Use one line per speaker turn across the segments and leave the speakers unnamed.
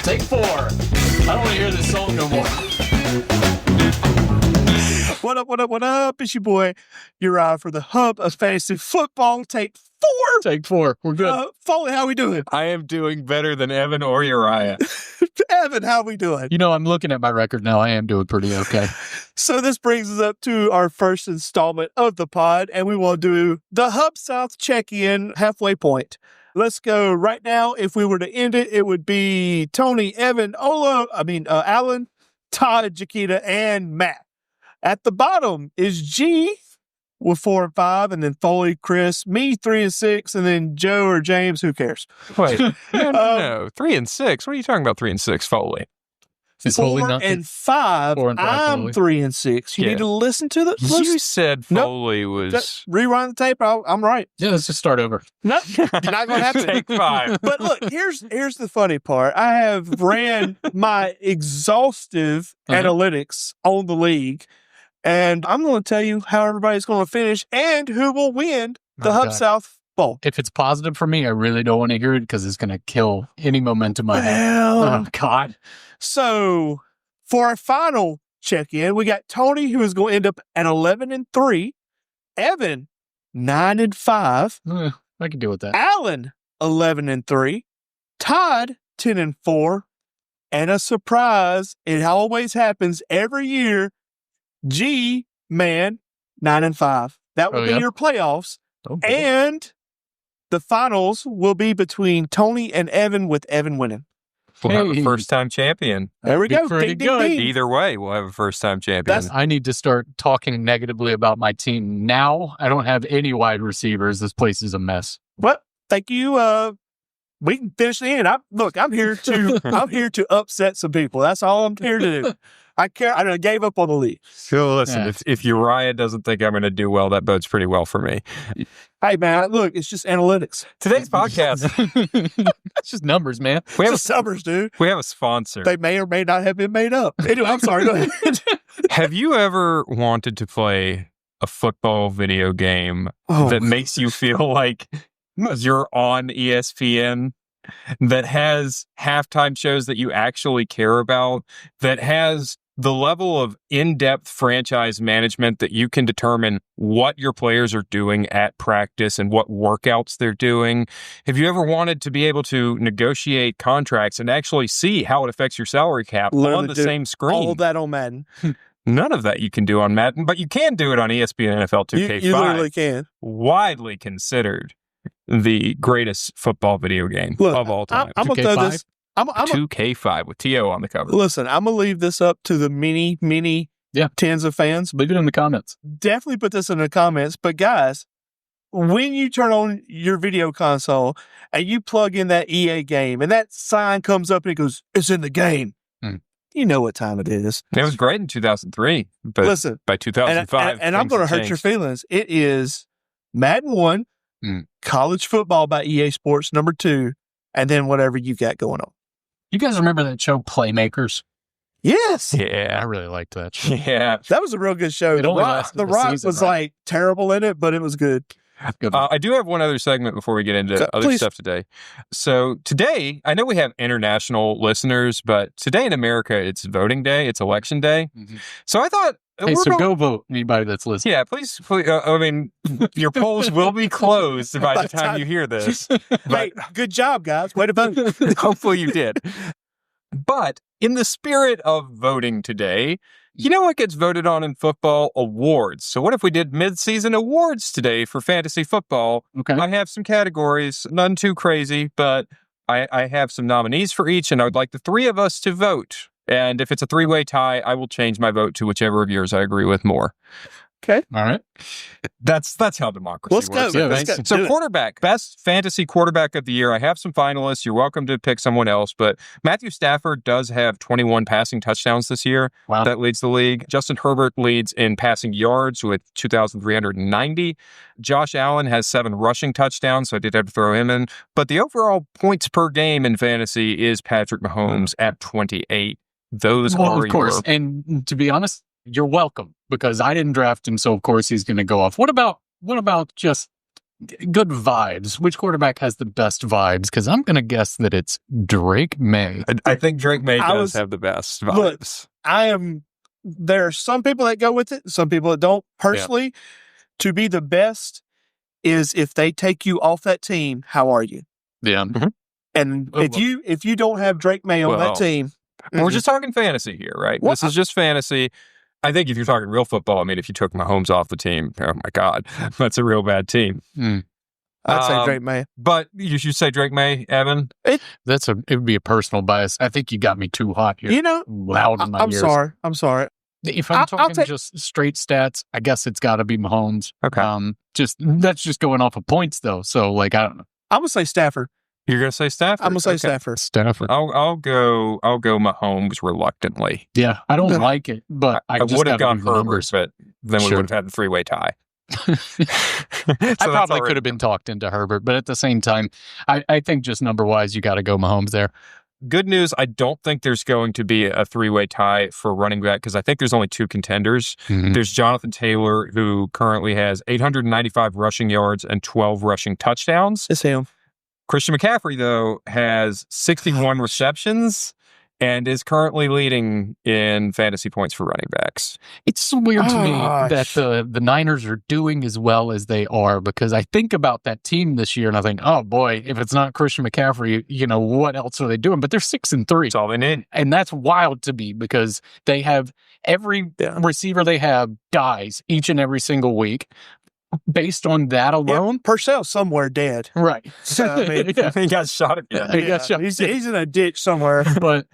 Take 4. I don't want to hear this song no more.
What up? It's your boy Uriah for the hub of fantasy football. Take 4.
Take 4. We're good.
Foley, how we doing?
I am doing better than Evan or Uriah.
Evan, how we doing?
You know, I'm looking at my record now. I am doing pretty okay.
So this brings us up to our first installment of the pod, and we will do the Hub South check-in halfway point. Let's go right now. If we were to end it, it would be Tony, Evan, Alan, Todd, Jaquita, and Matt. At the bottom is G with 4 and 5, and then Foley, Chris, me 3 and 6, and then Joe or James. Who cares?
Wait, no. 3 and 6. What are you talking about? 3 and 6, Foley?
Is
4 and 5.
4 and 5,
I'm
Foley.
3 and 6. You need to listen to the.
You said Foley was.
Rewind the tape. I'm right.
Yeah, let's just start over.
No, not gonna happen.
Take 5.
But look, here's the funny part. I have ran my exhaustive analytics on the league, and I'm going to tell you how everybody's going to finish and who will win the Hub South Bowl.
If it's positive for me, I really don't want to hear it because it's going to kill any momentum I have. Oh, God.
So for our final check-in, we got Tony, who is going to end up at 11 and 3, Evan 9 and 5,
I can deal with that.
Alan 11 and 3, Todd 10 and 4, and a surprise, it always happens every year, G-Man 9 and 5. That will be your playoffs.
Oh,
and the finals will be between Tony and Evan, with Evan winning.
We'll have a first-time champion.
There we go.
Pretty
Ding,
good.
ding, ding.
Either way, we'll have a first-time champion.
I need to start talking negatively about my team now. I don't have any wide receivers. This place is a mess.
Well, thank you. We can finish the end. I'm here to upset some people. That's all I'm here to do. I gave up on the league.
So listen, if Uriah doesn't think I'm going to do well, that bodes pretty well for me.
Hey, man, look, it's just analytics.
Today's podcast,
That's just numbers, man.
we have
It's numbers, dude.
we have a sponsor.
They may or may not have been made up. Anyway, I'm sorry. Go ahead.
Have you ever wanted to play a football video game that makes you feel like you're on ESPN, that has halftime shows that you actually care about, that has the level of in-depth franchise management that you can determine what your players are doing at practice and what workouts they're doing? Have you ever wanted to be able to negotiate contracts and actually see how it affects your salary cap on the same screen?
All that on Madden.
None of that you can do on Madden, but you can do it on ESPN NFL 2K5.
You literally can.
Widely considered the greatest football video game of all time.
I'm going to throw this.
2K5 with T.O. on the cover.
Listen, I'm going to leave this up to the many tens of fans.
Leave it in the comments.
Definitely put this in the comments. But guys, when you turn on your video console and you plug in that EA game and that sign comes up and it goes, it's in the game. You know what time it is.
It was great in 2003. But
listen,
by 2005,
and I'm going to hurt your feelings. It is Madden 1, College Football by EA Sports number 2, and then whatever you got going on.
You guys remember that show Playmakers?
Yes.
I really liked that show.
Yeah.
That was a real good show.
It only lasted
The
a
Rock
season,
was like terrible in it, but it was good.
Good.
I do have one other segment before we get into other stuff today. So today, I know we have international listeners, but today in America, it's voting day. It's election day. So I thought...
Hey, go vote, anybody that's listening.
Yeah, please your polls will be closed by the time you hear this.
Hey, good job, guys. Way to vote.
Hopefully you did. But in the spirit of voting today, you know what gets voted on in football? Awards. So what if we did mid-season awards today for fantasy football?
Okay.
I have some categories, none too crazy, but I have some nominees for each, and I would like the three of us to vote. And if it's a three-way tie, I will change my vote to whichever of yours I agree with more.
Okay.
All right.
That's how democracy
Let's
works.
go.
Yeah,
Let's go.
So quarterback, best fantasy quarterback of the year. I have some finalists. You're welcome to pick someone else, but Matthew Stafford does have 21 passing touchdowns this year.
Wow.
That leads the league. Justin Herbert leads in passing yards with 2,390. Josh Allen has 7 rushing touchdowns, so I did have to throw him in. But the overall points per game in fantasy is Patrick Mahomes at 28. Those are
of course. And to be honest, you're welcome, because I didn't draft him, so of course he's going to go off. What about just good vibes. Which quarterback has the best vibes? Because I'm going to guess that it's Drake May.
I think Drake May does have the best vibes.
Look, there are some people that go with it, some people that don't. Personally, to be the best is if they take you off that team, how are you?
Yeah.
Mm-hmm.
And if you don't have Drake May on that team,
we're just talking fantasy here, right? This is just fantasy. I think if you're talking real football, I mean, if you took Mahomes off the team, oh my God, that's a real bad team.
I'd say Drake May.
But you should say Drake May, Evan.
It would be a personal bias. I think you got me too hot here. Loud in my ears.
I'm sorry.
If I'm talking just straight stats, I guess it's got to be Mahomes.
Okay.
That's just going off of points though. So like I don't know.
I'm gonna say Stafford.
You're gonna say Stafford.
I'm gonna say Stafford.
I'll go Mahomes reluctantly.
Yeah, I don't like it, but I
would have gone Herbert, but then we would have had the three-way tie.
I probably could have been talked into Herbert, but at the same time, I think just number-wise, you got to go Mahomes there.
Good news, I don't think there's going to be a three-way tie for running back because I think there's only two contenders. Mm-hmm. There's Jonathan Taylor, who currently has 895 rushing yards and 12 rushing touchdowns.
It's him.
Christian McCaffrey, though, has 61 receptions and is currently leading in fantasy points for running backs.
It's weird to me that the Niners are doing as well as they are because I think about that team this year and I think, oh boy, if it's not Christian McCaffrey, what else are they doing? But they're 6-3.
That's all they need.
And that's wild to me because they have every receiver they have dies each and every single week. Based on that alone,
Purcell's somewhere dead.
Right.
So, I mean,
he got shot again.
He got shot.
He's in a ditch somewhere.
But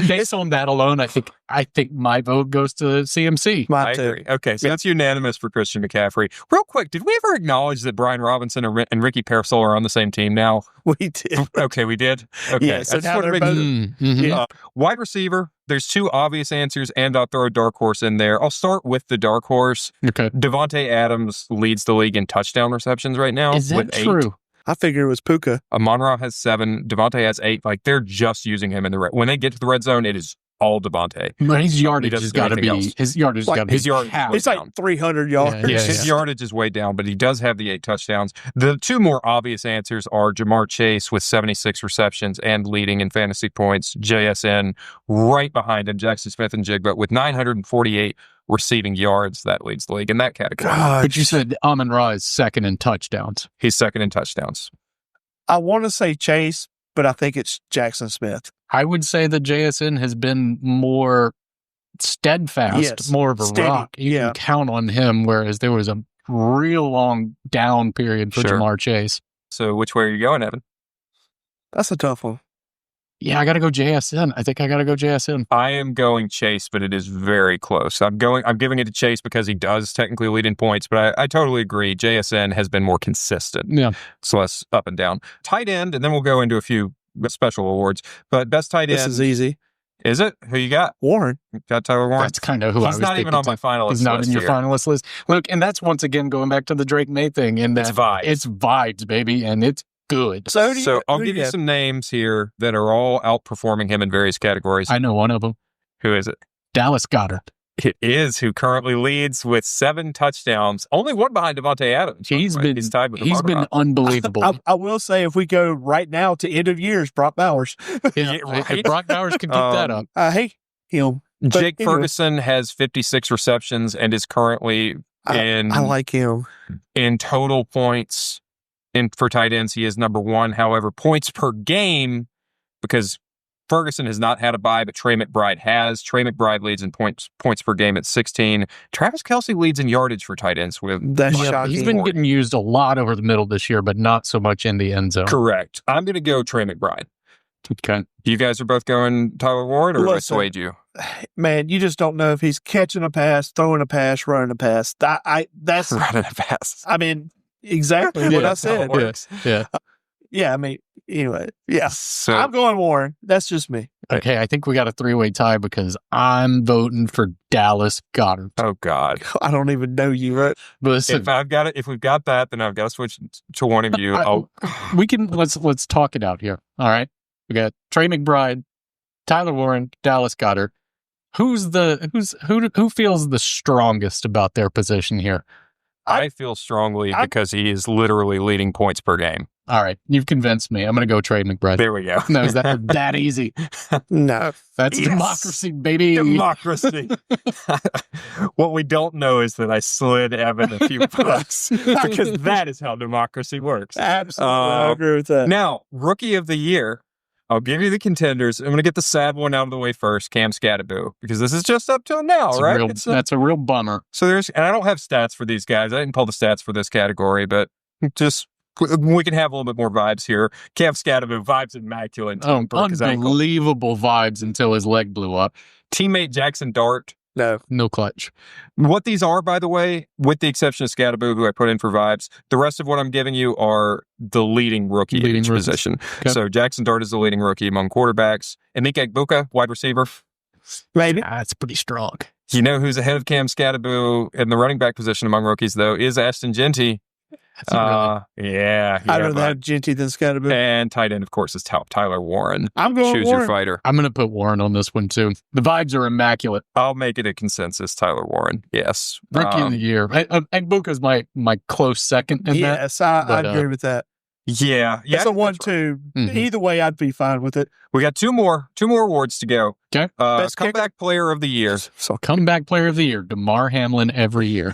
based on that alone, I think my vote goes to CMC.
I agree. Okay, so that's unanimous for Christian McCaffrey. Real quick, did we ever acknowledge that Brian Robinson and Ricky Pearsall are on the same team now?
We did.
Okay, we did. Okay,
yeah, so now they're both.
Wide receiver. There's two obvious answers, and I'll throw a dark horse in there. I'll start with the dark horse.
Okay,
Devontae Adams leads the league in touchdown receptions right now.
Is that
with
true?
8.
I figure it was Puka.
Amon-Ra has 7. Devontae has 8. Like, they're just using him in the red. When they get to the red zone, it is all Devontae.
But his yardage has got to be. His yardage has got to be.
His yardage
it's like 300 yards.
His yardage is way down, but he does have the 8 touchdowns. The two more obvious answers are Jamar Chase with 76 receptions and leading in fantasy points. JSN right behind him, Jackson Smith and Jigba with 948 receiving yards. That leads the league in that category.
But you said Amon-Ra is second in touchdowns.
He's second in touchdowns.
I want to say Chase, but I think it's Jackson Smith.
I would say that JSN has been more steadfast, more of a rock. You can count on him, whereas there was a real long down period for Jamar Chase.
So which way are you going, Evan?
That's a tough one.
Yeah, I got to go JSN. I think I got to go JSN.
I am going Chase, but it is very close. I'm giving it to Chase because he does technically lead in points, but I totally agree. JSN has been more consistent.
Yeah.
It's less up and down. Tight end, and then we'll go into a few special awards. But best tight end.
This is easy.
Is it? Who you got?
Warren.
Got Tyler Warren.
That's kind of who I was
thinking. He's not even on my finalist list.
He's not in your finalist list. Look, and that's once again going back to the Drake May thing. In that
it's vibes.
It's vibes, baby, and it's good.
So I'll give you some names here that are all outperforming him in various categories.
I know one of them.
Who is it?
Dallas Goedert.
It is, who currently leads with 7 touchdowns. Only one behind Devontae Adams.
He's tied with
he's been
unbelievable.
I will say, if we go right now to end of years, Brock Bowers.
If Brock Bowers can keep that up.
I hate him.
Jake Ferguson has 56 receptions and is currently
I like him.
In total points for tight ends, he is number 1. However, points per game, because Ferguson has not had a bye, but Trey McBride has. Trey McBride leads in points per game at 16. Travis Kelce leads in yardage for tight ends.
That's shocking.
He's been getting used a lot over the middle this year, but not so much in the end zone.
Correct. I'm going to go Trey McBride.
Okay.
You guys are both going Tyler Ward, or do I swayed you?
Man, you just don't know if he's catching a pass, throwing a pass, running a pass. That's
running a pass.
I mean, exactly what I said.
Yeah.
I mean, anyway, yeah.
So
I'm going Warren. That's just me.
Okay, I think we got a 3-way tie because I'm voting for Dallas Goedert.
Oh God,
I don't even know you, right?
But listen,
if we've got that, then I've got to switch to one of you.
Let's talk it out here. All right, we got Trey McBride, Tyler Warren, Dallas Goedert. Who feels the strongest about their position here?
I feel strongly because he is literally leading points per game.
All right. You've convinced me. I'm going to go trade McBride.
There we go.
No, is that easy?
No.
That's democracy, baby.
Democracy. What we don't know is that I slid Evan a few bucks because that is how democracy works.
Absolutely. I agree with that.
Now, Rookie of the Year. I'll give you the contenders. I'm going to get the sad one out of the way first, Cam Scatterbo, because this is just up till now, right?
That's a real bummer.
So and I don't have stats for these guys. I didn't pull the stats for this category, but just we can have a little bit more vibes here. Cam Scatterbo, vibes immaculate.
Unbelievable vibes until his leg blew up.
Teammate Jackson Dart.
No clutch.
What these are, by the way, with the exception of Scatterbo, who I put in for vibes, the rest of what I'm giving you are the leading rookie in each position. Okay. So Jackson Dart is the leading rookie among quarterbacks. Emeka Egbuka, wide receiver.
Maybe.
That's pretty strong.
You know who's ahead of Cam Scatterbo in the running back position among rookies, though, is Ashton Genty. Yeah.
I'd rather have Genty than Scatterbo.
And tight end, of course, is Tyler Warren.
I'm going
Choose
Warren.
your fighter.
I'm going to put Warren on this one, too. The vibes are immaculate.
I'll make it a consensus, Tyler Warren. Yes.
Rookie of the year. Egbuka's my close second in that.
Yes, I agree with that.
Yeah.
It's a 1-2. Mm-hmm. Either way, I'd be fine with it.
We got two more awards to go.
Okay.
Best comeback player of the year.
So comeback player of the year, DeMar Hamlin every year.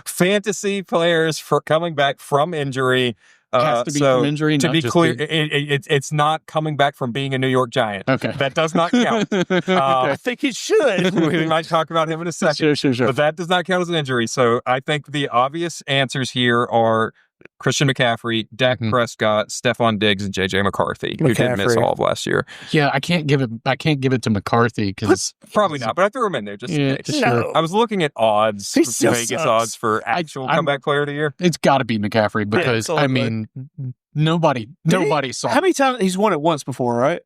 Fantasy players for coming back from injury.
Has to be from injury.
To be clear, it's not coming back from being a New York Giant.
Okay.
That does not count.
I think it should.
We might talk about him in a second.
Sure.
But that does not count as an injury. So I think the obvious answers here are Christian McCaffrey, Dak Prescott, Stephon Diggs, and JJ McCarthy, who did miss all of last year.
Yeah, I can't give it to McCarthy because
probably not. But I threw him in there just in case.
Sure.
I was looking at odds, Vegas odds for actual comeback player of the year.
It's got to be McCaffrey because nobody saw.
How many times he's won it once before, right?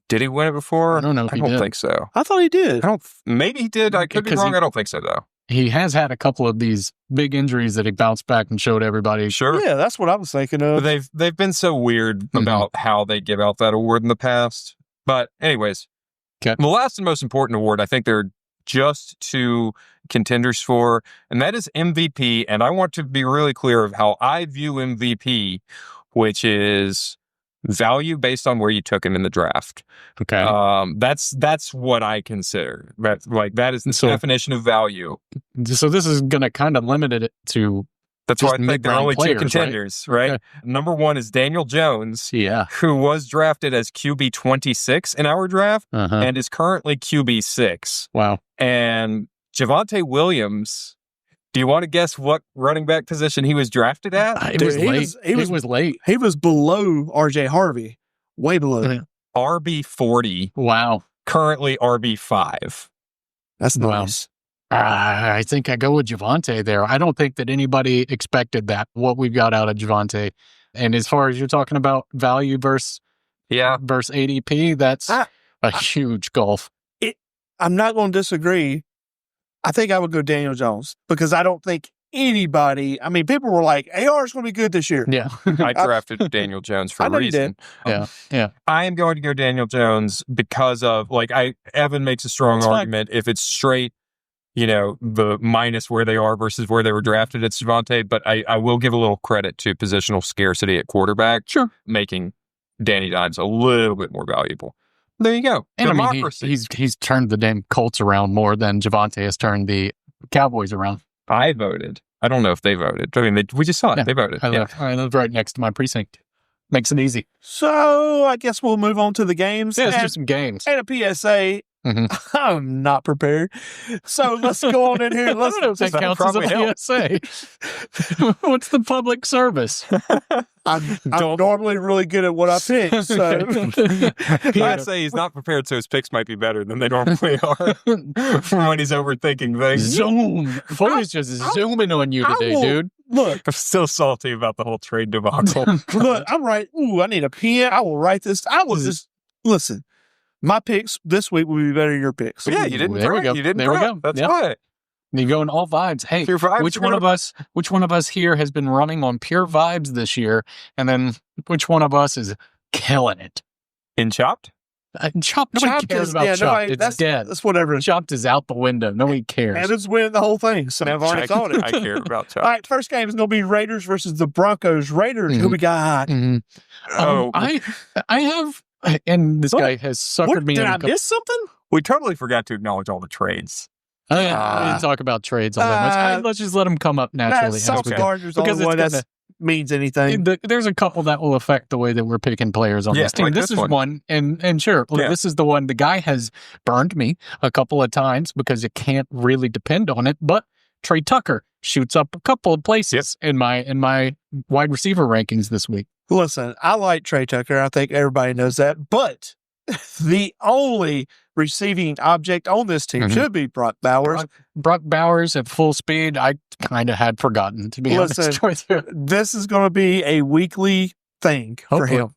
Did he win it before?
I don't know.
I don't think so.
I thought he did.
Maybe he did. I could be wrong. I don't think so though.
He has had a couple of these big injuries that he bounced back and showed everybody.
Sure.
Yeah, that's what I was thinking of.
But they've been so weird about how they give out that award in the past. But anyways, the last and most important award, I think there are just two contenders for, and that is MVP. And I want to be really clear of how I view MVP, which is value based on where you took him in the draft.
Okay.
That's what I consider. That is the definition of value.
So this is going to kind of limit it to.
That's why I think there are only two contenders, right?
Okay.
Number one is Daniel Jones,
yeah,
who was drafted as QB 26 in our draft and is currently QB 6.
Wow.
And Javonte Williams. Do you want to guess what running back position he was drafted at?
He was late.
He was below RJ Harvey. Way below.
RB 40.
Wow.
Currently RB 5.
That's nice.
I think I go with Javonte there. I don't think that anybody expected that, what we've got out of Javonte. And as far as you're talking about value versus ADP, that's a huge gulf.
I'm not going to disagree. I think I would go Daniel Jones because I don't think anybody, people were like, AR is going to be good this year.
Yeah.
I drafted Daniel Jones for a reason.
Yeah.
I am going to go Daniel Jones because of, Evan makes a strong argument. If it's straight, the minus where they are versus where they were drafted, it's Javonte. But I will give a little credit to positional scarcity at quarterback.
Sure.
Making Danny Dimes a little bit more valuable. There you go.
And
democracy.
He's turned the damn Colts around more than Javonte has turned the Cowboys around.
I voted. I don't know if they voted. We just saw it. Yeah, they voted.
I live right next to my precinct. Makes it easy.
So I guess we'll move on to the games.
Yeah, let's do some games.
And a PSA. I'm not prepared. So let's go on in here.
I don't know if that counts as a PSA. What's the public service?
I'm normally really good at what I pick. So
PSA is not prepared, so his picks might be better than they normally are from when he's overthinking things.
Zoom. Foley's just zooming on you today, dude.
Look,
I'm still salty about the whole trade debacle.
Look, I'm right. Ooh, I need a pen. I will write this. I will just listen. My picks this week will be better than your picks.
Yeah, you didn't.
There we go.
You didn't.
There we go.
That's right.
You go in all vibes. Hey, which one of us here has been running on pure vibes this year? And then which one of us is killing it?
In Chopped?
Chopped. Nobody cares about Chopped. It's dead.
That's whatever.
Chopped is out the window. Nobody cares.
Evan's winning the whole thing, so I've already thought it.
I care about Chopped.
All right, first game is going to be Raiders versus the Broncos. Raiders, who we got?
I have, and this guy has suckered me.
Did I miss something?
We totally forgot to acknowledge all the trades.
I didn't talk about trades all that much. Let's just let them come up naturally.
Sauce Gardner's the only one that means anything.
There's a couple that will affect the way that we're picking players on this team.
Like
this is one, and sure, this is the one. The guy has burned me a couple of times because you can't really depend on it. But Trey Tucker shoots up a couple of places in my wide receiver rankings this week.
Listen, I like Trey Tucker. I think everybody knows that. But the only receiving object on this team should be Brock Bowers.
Brock Bowers at full speed. I kind of had forgotten, to be honest with you.
This is going to be a weekly thing for him.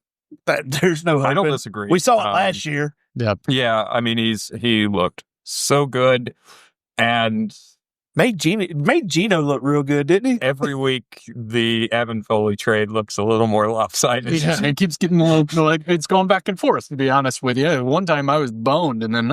There's no hope.
I don't disagree.
We saw it last year.
Yeah. I mean, he looked so good and
made Gino look real good, didn't he?
Every week, the Evan Foley trade looks a little more lopsided.
Yeah, it keeps getting a little, like, it's going back and forth, to be honest with you. One time I was boned, and then,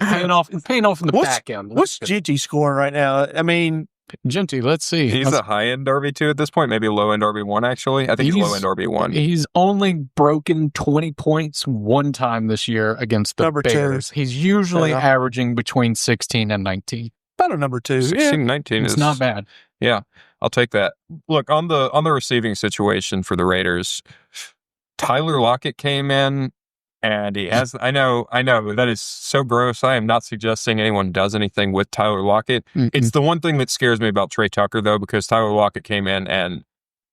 paying off in the back end.
What's Genty scoring right now? I mean,
Genty, let's see.
He's a high-end RB2 at this point, maybe a low-end RB1, actually. I think he's low-end RB1.
He's only broken 20 points one time this year against the Bears. He's usually averaging between 16 and 19.
About a number 2.
16, 19
it's not bad.
Yeah, I'll take that. Look, on the receiving situation for the Raiders, Tyler Lockett came in, and he has. I know that is so gross. I am not suggesting anyone does anything with Tyler Lockett. It's the one thing that scares me about Trey Tucker, though, because Tyler Lockett came in and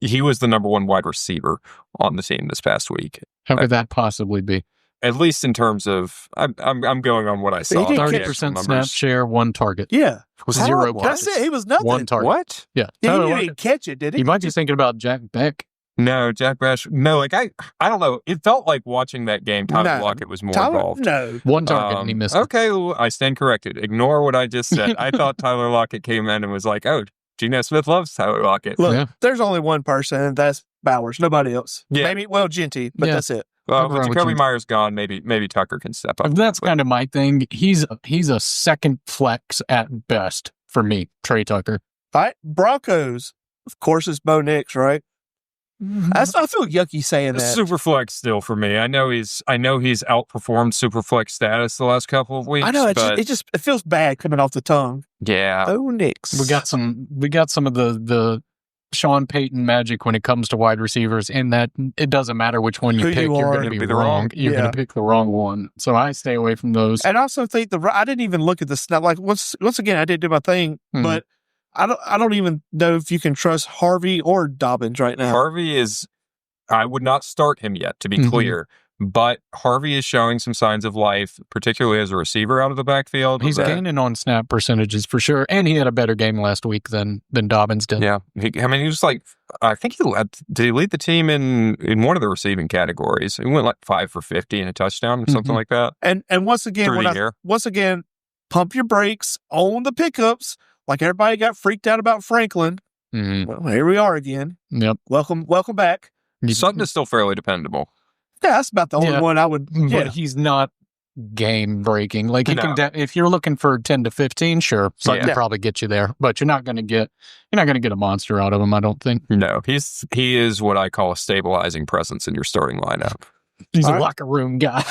he was the number 1 wide receiver on the team this past week.
How could that possibly be?
At least in terms of, I'm going on what I saw.
30% snap share, 1 target.
Yeah.
Was 0 catches.
That's it. He was nothing.
1 target.
What?
Yeah.
He didn't catch it, did he?
You might be thinking about Jack Beck.
No, Jack Bash. No, like I don't know. It felt like watching that game, Tyler Lockett was more involved.
No.
1 target and he missed it.
Okay, well, I stand corrected. Ignore what I just said. I thought Tyler Lockett came in and was like, oh, Geno Smith loves Tyler Lockett.
Look, there's only one person, and that's Bowers. Nobody else.
Yeah.
Maybe, Genty, but that's it.
Well, with Jacoby Myers gone, maybe Tucker can step up.
That's kind of my thing. He's a second flex at best for me, Trey Tucker.
All right, Broncos. Of course, it's Bo Nix, right? I feel yucky saying that.
Superflex still for me. I know he's outperformed Superflex status the last couple of weeks.
I know it feels bad coming off the tongue.
Yeah,
Bo Nix.
We got some of the Sean Payton magic when it comes to wide receivers, in that it doesn't matter which one you pick, you're going to be wrong. You're going to pick the wrong one. So I stay away from those.
And I also think I didn't even look at the snap. Like once again, I did do my thing, but I don't even know if you can trust Harvey or Dobbins right now.
Harvey I would not start him yet, to be clear. But Harvey is showing some signs of life, particularly as a receiver out of the backfield.
He's gaining on snap percentages for sure, and he had a better game last week than Dobbins did.
Yeah, he was like, I think did he lead the team in one of the receiving categories? He went like 5 for 50 and a touchdown or something like that.
And once again, pump your brakes on the pickups. Like everybody got freaked out about Franklin. Well, here we are again.
Yep.
Welcome back.
Sutton is still fairly dependable.
Yeah, that's about the only one I would. Yeah.
But he's not game breaking. Like he can, if you're looking for 10 to 15, sure, Sutton can probably get you there. But you're not going to get a monster out of him, I don't think.
No, he is what I call a stabilizing presence in your starting lineup.
He's a locker room guy.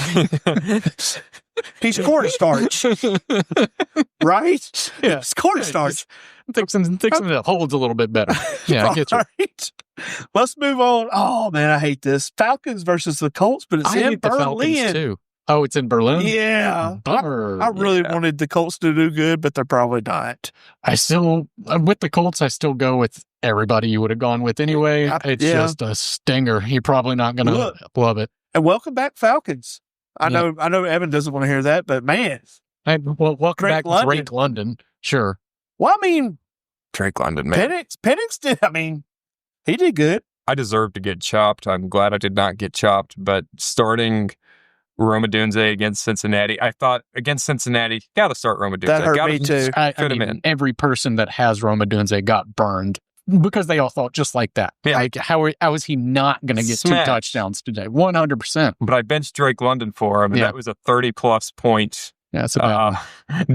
He's cornstarch, right?
Yeah,
it's cornstarch.
Fix him that holds a little bit better. Yeah, I get you.
Right. Let's move on. Oh man, I hate this. Falcons versus the Colts, but it's in Berlin
too. Oh, it's in Berlin?
Yeah.
Bummer.
I really wanted the Colts to do good, but they're probably not.
With the Colts, I still go with everybody you would have gone with anyway. It's just a stinger. You're probably not going to love it.
And welcome back, Falcons. I know Evan doesn't want to hear that, but man.
Welcome back, Drake London. Sure.
Well, I mean,
Drake London, man.
Penix did, he did good.
I deserve to get chopped. I'm glad I did not get chopped, but starting Roma Dunze against Cincinnati, I thought against Cincinnati, got to start Roma Dunze.
That hurt me too.
Every person that has Roma Dunze got burned because they all thought just like that.
Yeah.
Like, how is he not going to get
Smash.
2 touchdowns today? 100%.
But I benched Drake London for him, and that was a 30-plus point
That's about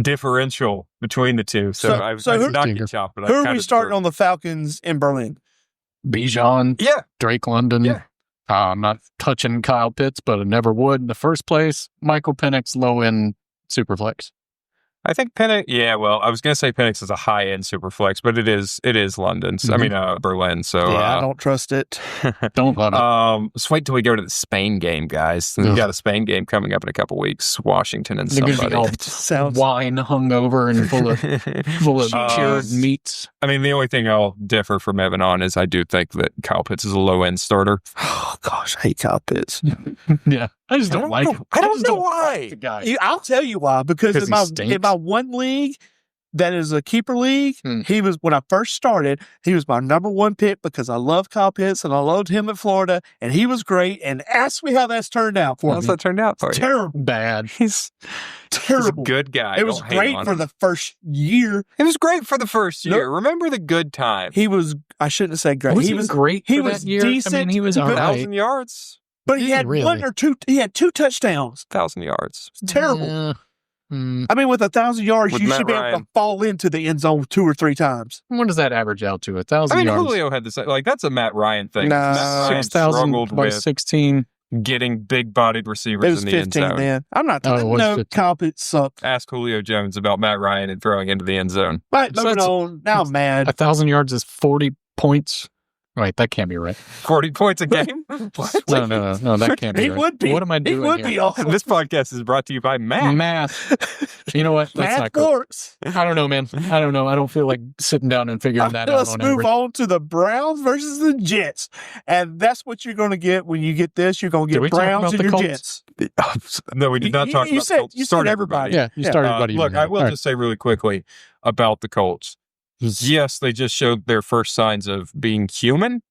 differential between the two. So I did not get chopped. But
who are we starting on the Falcons in Berlin?
Bijan, Drake London.
Yeah.
I'm not touching Kyle Pitts, but I never would in the first place. Michael Penix, low-end Superflex.
I think Penix. Yeah, well, I was going to say Penix is a high-end Superflex, but it is London's. I mean, Berlin. So
I don't trust it.
Don't let it.
Just wait till we go to the Spain game, guys. We've got a Spain game coming up in a couple weeks. Washington and
They're
somebody.
gonna be all wine hungover and full of cured meats.
I mean, the only thing I'll differ from Evan on is I do think that Kyle Pitts is a low-end starter.
Oh gosh, I hate Kyle Pitts.
Yeah, I just don't like him.
I don't know why.
The guy.
I'll tell you why. Because in my one league that is a keeper league, he was, when I first started, he was my number 1 pick because I love Kyle Pitts and I loved him in Florida and he was great. And ask me how that's turned out for me.
How's that turned out for you?
Terrible.
Bad.
He's
terrible.
a good guy.
It was great for the first year.
It was great for the first year. Remember the good time.
He was, I shouldn't have said great.
He was great.
He
for
was
that year.
decent.
I mean, he was all right.
1,000 yards.
But he had
really?
1 or 2, he had 2 touchdowns.
1,000 yards.
It's terrible. I mean, with 1,000 yards,
With
you
Matt
should be able
Ryan.
to fall into the end zone 2 or 3 times.
What does that average out to? 1,000
I mean,
yards.
Julio had the same. Like, that's a Matt Ryan thing.
No.
Matt Ryan
6,000
struggled
by
with
16.
getting big-bodied
It
receivers
was
in the end
15
zone.
then. I'm not
Oh, it
talking.
was
No,
15.
Kyle Pitts sucked.
Ask Julio Jones about Matt Ryan and throwing into the end zone.
Right,
So
moving
that's-
on. Now I'm mad.
1,000 yards is 40 points. Wait, that can't be right.
40 points a game? What?
No, that can't be
He
right.
would be.
What am I doing
He would
here?
be awesome.
This podcast is brought to you by Matt.
Math. You know what? That's
Math
not good.
works.
I don't know, man. I don't know. I don't feel like sitting down and figuring that out
Let's
on
move
every.
on to the Browns versus the Jets. And that's what you're going to get when you get this. You're going to
Did we
get
talk
Browns
about
and
the
your
Colts?
Jets.
No, we did not talk
You
about
said,
the Colts.
you
Start
said everybody.
Yeah, you started everybody.
Look, I will just say really quickly about the Colts. Yes, they just showed their first signs of being human.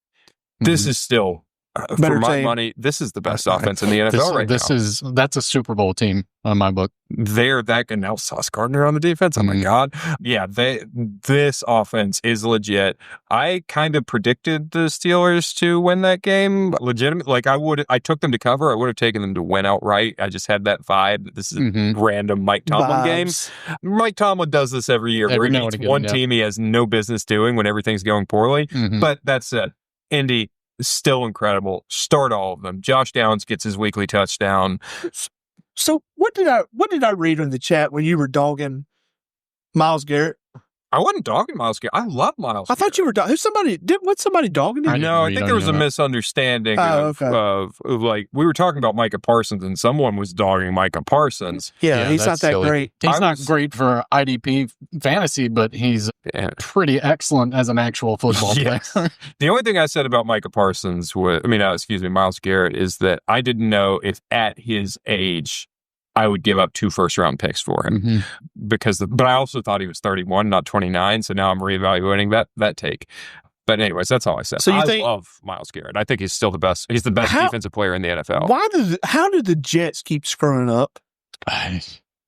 This is still, for
Better
my
team.
money, this is the best offense in the NFL now.
That's a Super Bowl team on my book.
They're that good. Now Sauce Gardner on the defense. Oh my God. Yeah, this offense is legit. I kind of predicted the Steelers to win that game. Legitimate. Like I took them to cover. I would have taken them to win outright. I just had that vibe. This is a random Mike Tomlin game. Mike Tomlin does this every year where he beats one team he has no business doing when everything's going poorly. But that said, Indy, still incredible. Start all of them. Josh Downs gets his weekly touchdown.
So what did I read in the chat when you were dogging Myles Garrett?
I wasn't dogging Myles Garrett. I love Myles
I thought you were dogging. Somebody dogging him?
No, I think there was a misunderstanding of like we were talking about Micah Parsons and someone was dogging Micah Parsons.
Yeah, he's not that
silly.
great.
He's not great for IDP fantasy, but he's pretty excellent as an actual football player.
The only thing I said about Micah Parsons Myles Garrett is that I didn't know if at his age I would give up 2 first-round picks for him but I also thought he was 31, not 29. So now I'm reevaluating that take. But anyways, that's all I said.
So
I love Myles Garrett. I think he's still the best. He's the best defensive player in the NFL.
How did the Jets keep screwing up?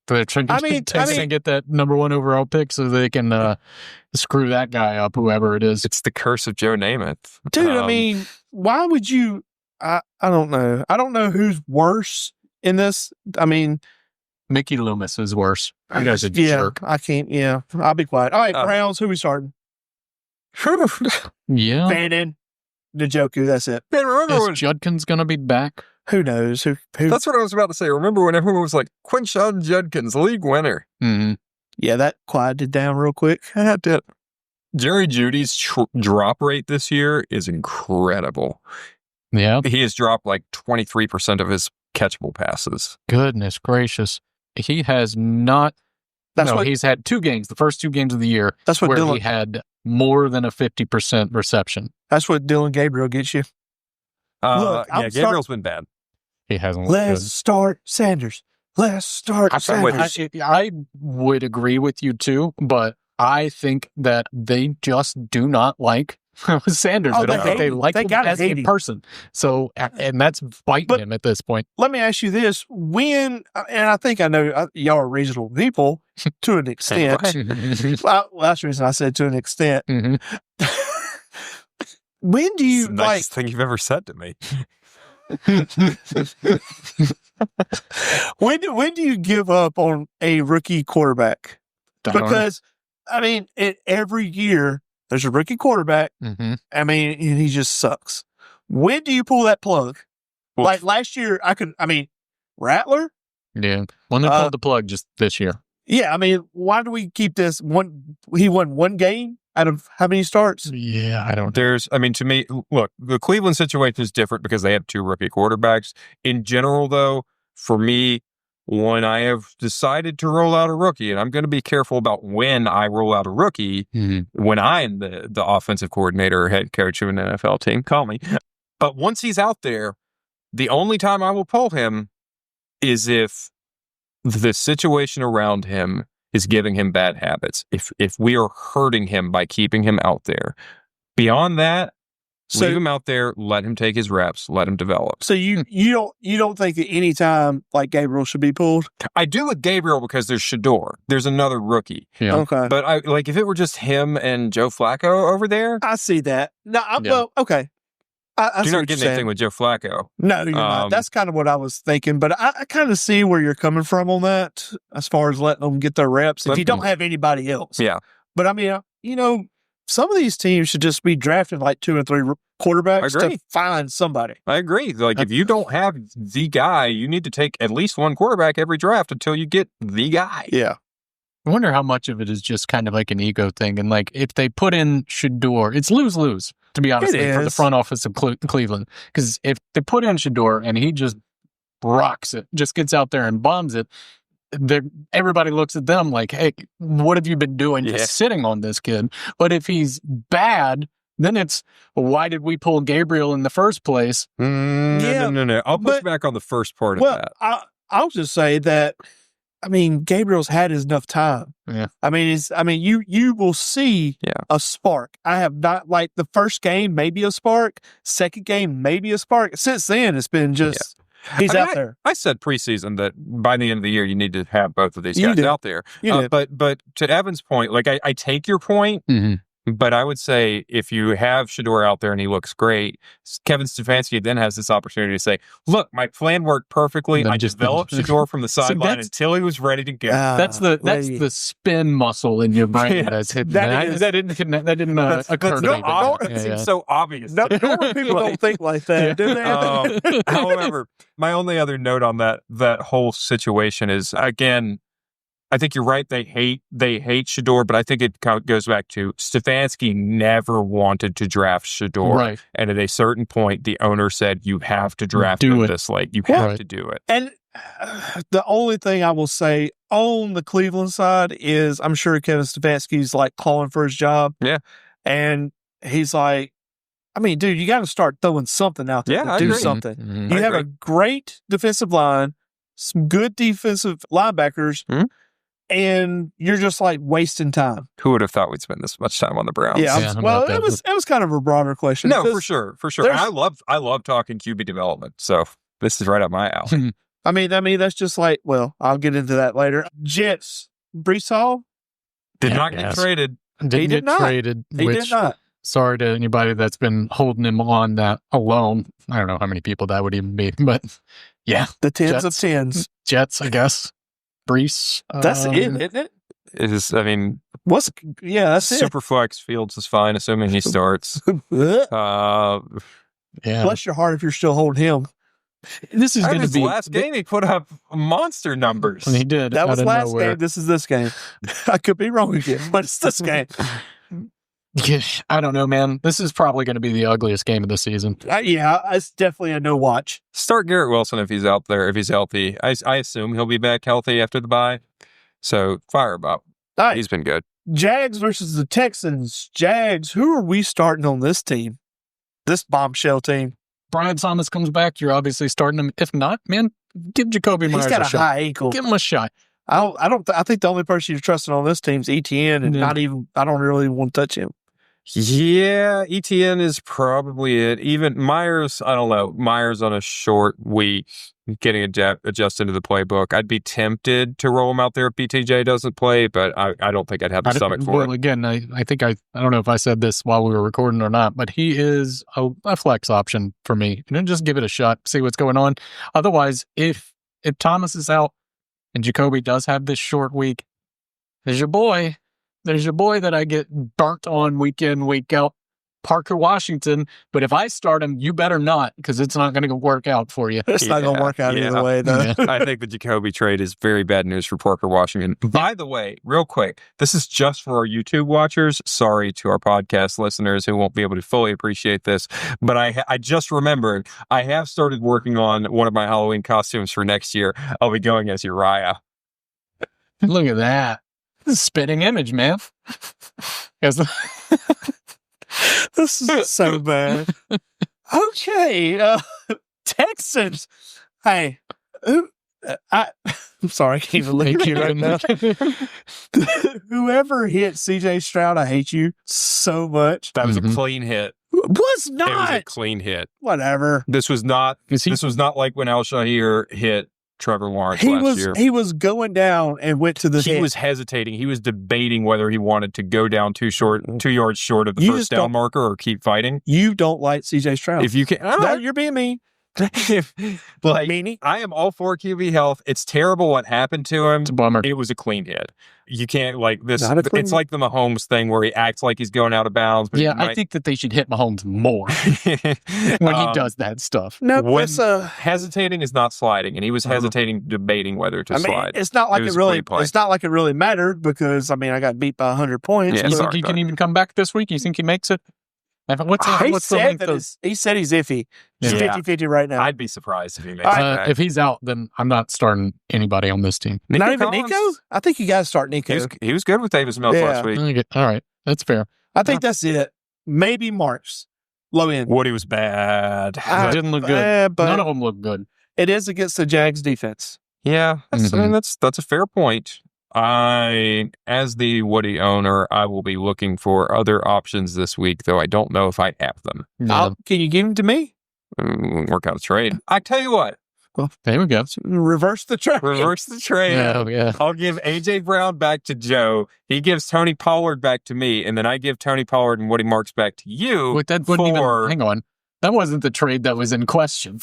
They're trying to get that number 1 overall pick so they can screw that guy up, whoever it is.
It's the curse of Joe Namath.
Dude, I mean, why would you? I don't know. I don't know who's worse in this. I mean,
Mickey Loomis is worse. He does a
jerk. I can't. Yeah, I'll be quiet. All right, Browns. Who we starting?
Yeah,
Fannin, Njoku. That's it.
Man, remember
is Judkins going to be back?
Who knows? Who?
That's what I was about to say. Remember when everyone was like, Quinshon Judkins, league winner?
Yeah, that quieted down real quick.
I did. Jerry Jeudy's drop rate this year is incredible.
Yeah,
he has dropped like 23% of his catchable passes.
Goodness gracious. He has not. He's had 2 games, the first 2 games of the year, he had more than a 50% reception.
That's what Dylan Gabriel gets you.
Look, Gabriel's been bad.
He hasn't.
Let's start Sanders. Let's start Sanders.
I would agree with you too, but I think that they just do not like Sanders. I don't think they like him as a person. So, and that's biting him at this point.
Let me ask you this. And I think I know y'all are reasonable people to an extent. Well, that's the reason I said to an extent. When do you
It's the nicest thing you've ever said to me.
when do you give up on a rookie quarterback? Because every year there's a rookie quarterback.
Mm-hmm.
And he just sucks. When do you pull that plug?
Well,
like last year, Rattler.
Yeah, when they pulled the plug just this year.
Yeah, why do we keep this one? He won one game out of how many starts?
Yeah, I don't.
To me, look, the Cleveland situation is different because they have 2 rookie quarterbacks. In general, though, for me, when I have decided to roll out a rookie, and I'm going to be careful about when I roll out a rookie, when I'm the offensive coordinator or head coach of an NFL team, call me. But once he's out there, the only time I will pull him is if the situation around him is giving him bad habits. If we are hurting him by keeping him out there. Beyond that, leave him out there, let him take his reps, let him develop.
So you don't think that any time like Gabriel should be pulled?
I do with Gabriel because there's Shador. There's another rookie.
Yeah.
Okay.
But if it were just him and Joe Flacco over there,
I see that. No, well, okay. I
you're not getting anything with Joe Flacco.
No, you're not. That's kind of what I was thinking, but I kind of see where you're coming from on that as far as letting them get their reps if you don't have anybody else.
Yeah.
But some of these teams should just be drafting like 2 or 3 quarterbacks to find somebody.
I agree. If you don't have the guy, you need to take at least one quarterback every draft until you get the guy.
Yeah.
I wonder how much of it is just kind of like an ego thing. And if they put in Shador, it's lose-lose, to be honest, for the front office of Cleveland. Because if they put in Shador and he just rocks it, just gets out there and bombs it, everybody looks at them like, hey, what have you been doing just sitting on this kid? But if he's bad, then it's, why did we pull Gabriel in the first place?
No. I'll push back on the first part of that.
I'll just say that, Gabriel's had enough time.
Yeah.
You will see a spark. I have not, the first game, maybe a spark. Second game, maybe a spark. Since then, it's been just... Yeah. He's out there.
I said preseason that by the end of the year, you need to have both of these guys out there. But to Evan's point, I take your point, but I would say if you have Shador out there and he looks great, Kevin Stefanski then has this opportunity to say, look, my plan worked perfectly. I developed Shador from the sideline until he was ready to go.
That's the spin muscle in your brain that's hidden. That didn't occur to me.
It seems so obvious.
No, people don't think like that, do they?
However, my only other note on that whole situation is, again, I think you're right. They hate Shador, but I think it goes back to Stefanski never wanted to draft Shador.
Right.
And at a certain point, the owner said, you have to draft him this late. You have to do it.
And the only thing I will say on the Cleveland side is I'm sure Kevin Stefanski's calling for his job.
Yeah.
And he's like, dude, you got to start throwing something out there to do something.
Mm-hmm.
You have a great defensive line, some good defensive linebackers, and you're just wasting time.
Who would have thought we'd spend this much time on the Browns?
Yeah, well, it was kind of a broader question.
No, for sure. I love talking QB development, so this is right up my alley.
That's just I'll get into that later. Jets, Breece Hall
did not get traded.
He did not. Traded.
He did not.
Sorry to anybody that's been holding him on that alone. I don't know how many people that would even be, but yeah,
the tens of tens.
Jets, I guess. Breece.
That's it, isn't it?
It is,
that's
Superflex Fields is fine, assuming he starts.
Bless your heart if you're still holding him.
This is going to be
last game. He put up monster numbers.
He did.
That was last game. This is this game. I could be wrong again, but it's this game.
I don't know, man. This is probably going to be the ugliest game of the season.
It's definitely a no watch.
Start Garrett Wilson if he's out there, if he's healthy. I assume he'll be back healthy after the bye. So fire him up.
Right.
He's been good.
Jags versus the Texans. Jags, who are we starting on this team? This bombshell team.
Brian Thomas comes back. You're obviously starting him. If not, man, give Jacoby Myers a shot.
He's got a high ankle.
Give him a shot.
I think the only person you're trusting on this team's ETN, and not even. I don't really want to touch him.
Yeah, ETN is probably it. Even Myers, I don't know. Myers on a short week, getting adjusted to the playbook. I'd be tempted to roll him out there if BTJ doesn't play, but I don't think I'd have the stomach for it.
Well, again, I think I don't know if I said this while we were recording or not, but he is a flex option for me. And then just give it a shot, see what's going on. Otherwise, if Thomas is out and Jacoby does have this short week, there's your boy that I get burnt on week in, week out, Parker Washington. But if I start him, you better not, because it's not going to work out for you.
It's not going to work out either way, though.
Yeah.
I think the Jacoby trade is very bad news for Parker Washington. By the way, real quick, this is just for our YouTube watchers. Sorry to our podcast listeners who won't be able to fully appreciate this, but I just remembered I have started working on one of my Halloween costumes for next year. I'll be going as Uriah.
Look at that. Spitting image, man.
This is so bad. Okay, Texans. Hey, I'm sorry, I can't even look at you right now. Whoever hit CJ Stroud, I hate you so much.
That was a clean hit.
Was not.
It was a clean hit.
Whatever.
This was not like when Al Shahir hit Trevor Lawrence last year.
He was going down and went to the
He was hesitating. He was debating whether he wanted to go down 2 yards short of the first down marker or keep fighting.
You don't like CJ Stroud.
If you can,
you're being mean.
Like, meanie. I am all for QB health. It's terrible what happened to him.
It's a bummer.
It was a clean hit. You can't like this. It's like the Mahomes thing where he acts like he's going out of bounds. But
yeah, I think that they should hit Mahomes more when he does that stuff.
No,
hesitating is not sliding, and he was hesitating, debating whether to slide.
It's not like it's not like it really mattered because I got beat by 100 points.
Yeah, you think he can even come back this week? You think he makes it? What's the length of...
He said he's iffy. He's 50-50 right now.
I'd be surprised if he makes it.
If he's out, then I'm not starting anybody on this team.
Not even Nico? I think you got to start Nico.
He was good with Davis Mills last week.
Okay. All right. That's fair.
I think that's it. Maybe Marks. Low end.
Woody was bad.
It didn't look good.
But
none of them look good.
It is against the Jags defense.
Yeah. That's a fair point. As the Woody owner, I will be looking for other options this week, though I don't know if I have them.
No.
Can you give them to me?
Work out a trade. I tell you what.
Well, there we go.
Reverse the trade.
Reverse the trade.
Yeah.
I'll give A.J. Brown back to Joe. He gives Tony Pollard back to me, and then I give Tony Pollard and Woody Marks back to you.
Wait, that wouldn't even... Hang on. That wasn't the trade that was in question.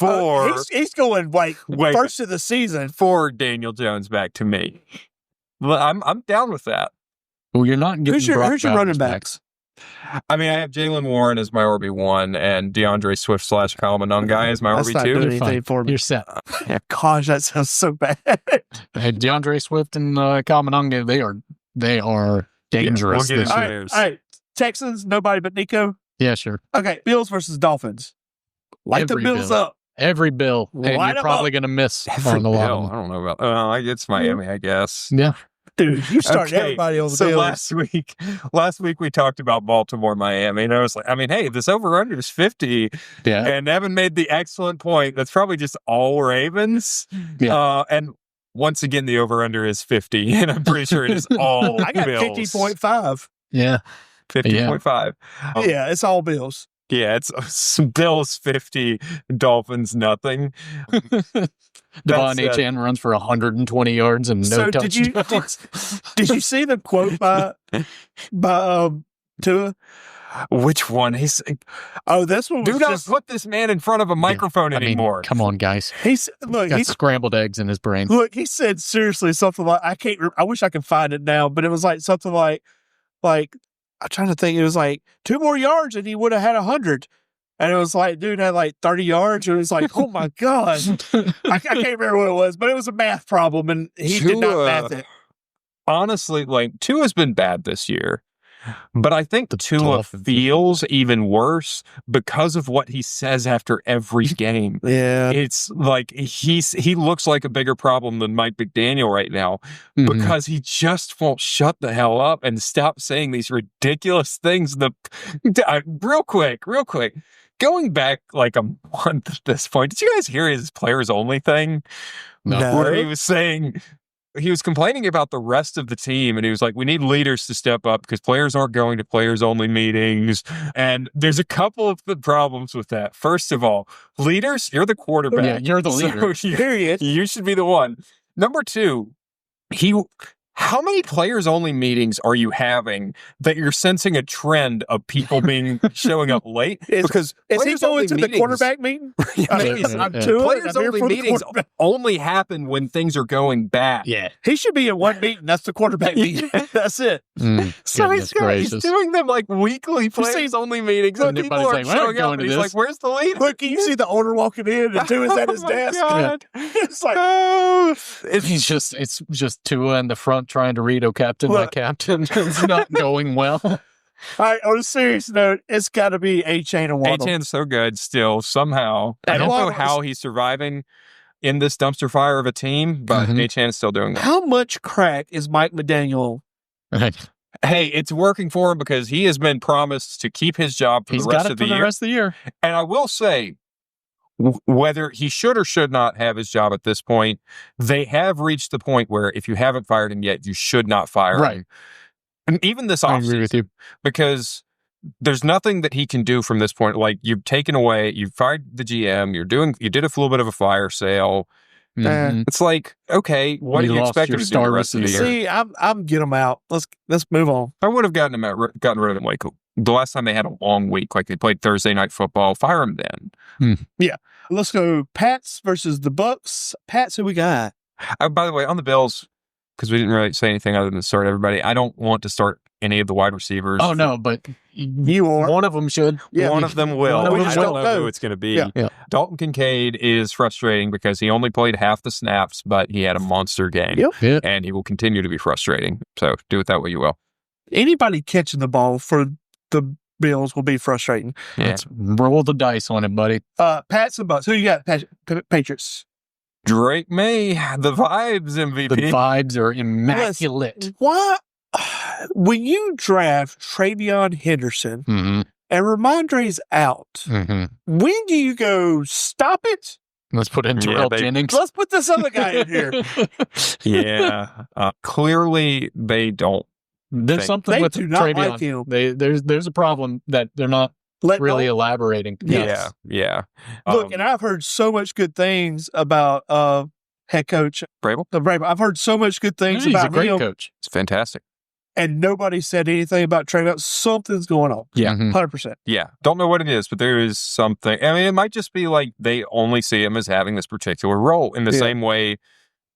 He's going first of the season.
For Daniel Jones back to me. Well, I'm down with that.
Well, you're not getting
who's your running backs?
I have Jalen Warren as my RB1 and DeAndre Swift / Kalamanung guy as my RB2.
Not doing anything for me.
You're set.
Gosh, that sounds so bad.
Hey, DeAndre Swift and Kalamanung, they are dangerous this year.
All right. Texans, nobody but Nico?
Yeah, sure.
Okay, Bills versus Dolphins. Light the Bills up.
Every Bill. And you're probably going to miss on the lot.
I don't know about it's Miami, I guess.
Yeah.
Dude, you started everybody on the Bills.
So last week we talked about Baltimore, Miami, and I was like, hey, this over-under is 50.
Yeah.
And Evan made the excellent point. That's probably just all Ravens.
Yeah.
And once again, the over-under is 50, and I'm pretty sure it is all
I got
Bills.
50.5.
Yeah.
50.5.
Yeah, it's all Bills.
Yeah, it's Bills 50, Dolphins nothing.
Devon Achane runs for 120 yards and no touchdowns.
Did you see the quote by Tua?
Which one?
This one was
do not put this man in front of a microphone anymore.
Come on, guys. He's got scrambled eggs in his brain.
Look, he said seriously something like, I wish I could find it now, but it was like something like I'm trying to think. It was like 2 more yards and he would have had 100. And it was like, dude had like 30 yards. And it was like, oh my God. I can't remember what it was, but it was a math problem and he did not math it.
Honestly, Tua's been bad this year. But I think Tua feels even worse because of what he says after every game.
Yeah.
It's like he looks like a bigger problem than Mike McDaniel right now because he just won't shut the hell up and stop saying these ridiculous things. Real quick, going back like a month at this point, did you guys hear his players only thing?
No.
Where he was saying he was complaining about the rest of the team, and he was like, we need leaders to step up because players aren't going to players-only meetings. And there's a couple of the problems with that. First of all, leaders, you're the quarterback.
Yeah, you're the leader.
So
Period.
you should be the one. Number two, how many players-only meetings are you having that you're sensing a trend of people showing up late?
Because is he going to the quarterback meeting? I'm
players-only meetings only happen when things are going bad.
Yeah.
He should be in one meeting. That's the quarterback meeting. That's it.
So he's doing them like weekly players-only meetings, and people are showing up, and he's like, where's the leader?
Look, can you see the owner walking in and two is at his desk?
God.
It's like,
it's just Tua in the front trying to read, "Oh, Captain, my captain." It's not going well.
All right, on a serious note, it's got to be A-Chain and Waddle.
A-Chain's so good still, somehow. I don't know how he's surviving in this dumpster fire of a team, but A-Chain is still doing that.
How much crack is Mike McDaniel?
Hey, it's working for him because he has been promised to keep his job for the rest of the year.
the rest of the year.
And I will say, whether he should or should not have his job at this point, they have reached the point where if you haven't fired him yet, you should not fire him. And even this offseason, I agree with you. Because there's nothing that he can do from this point. Like, you've taken away, you've fired the GM, you did a little bit of a fire sale. It's like, okay, what do you expect him to do the rest of the year?
See, I'm getting him out. Let's move on.
I would have gotten rid of him like the last time they had a long week, like they played Thursday Night Football. Fire him then.
Yeah. Let's go Pats versus the Bucks. Pats, who we got?
By the way, on the Bills, because we didn't really say anything other than start everybody, I don't want to start any of the wide receivers.
Oh, no, but one of them should.
Yeah, one of them will. I don't know who it's going to be.
Yeah.
Dalton Kincaid is frustrating because he only played half the snaps, but he had a monster game.
Yep.
And he will continue to be frustrating. So do it that way you will.
Anybody catching the ball for the Bills will be frustrating.
Yeah.
Let's roll the dice on it, buddy.
Pats and Bucks. Who you got? Patriots.
Drake May, the Vibes MVP.
The vibes are immaculate.
Why? When you draft Travion Henderson and Ramondre's out, when do you go, stop it?
Let's put in Terrell Jennings.
Let's put this other guy in here.
Yeah. Clearly, they don't.
There's something with Travion.
Like him.
There's a problem that they're not really elaborating.
Yes. Yeah.
Look, and I've heard so much good things about head coach
Vrabel.
I've heard so much good things about him.
He's a great coach.
It's fantastic.
And nobody said anything about Travion. Something's going on.
Yeah.
100%.
Yeah. Don't know what it is, but there is something. I mean, it might just be like they only see him as having this particular role in the same way.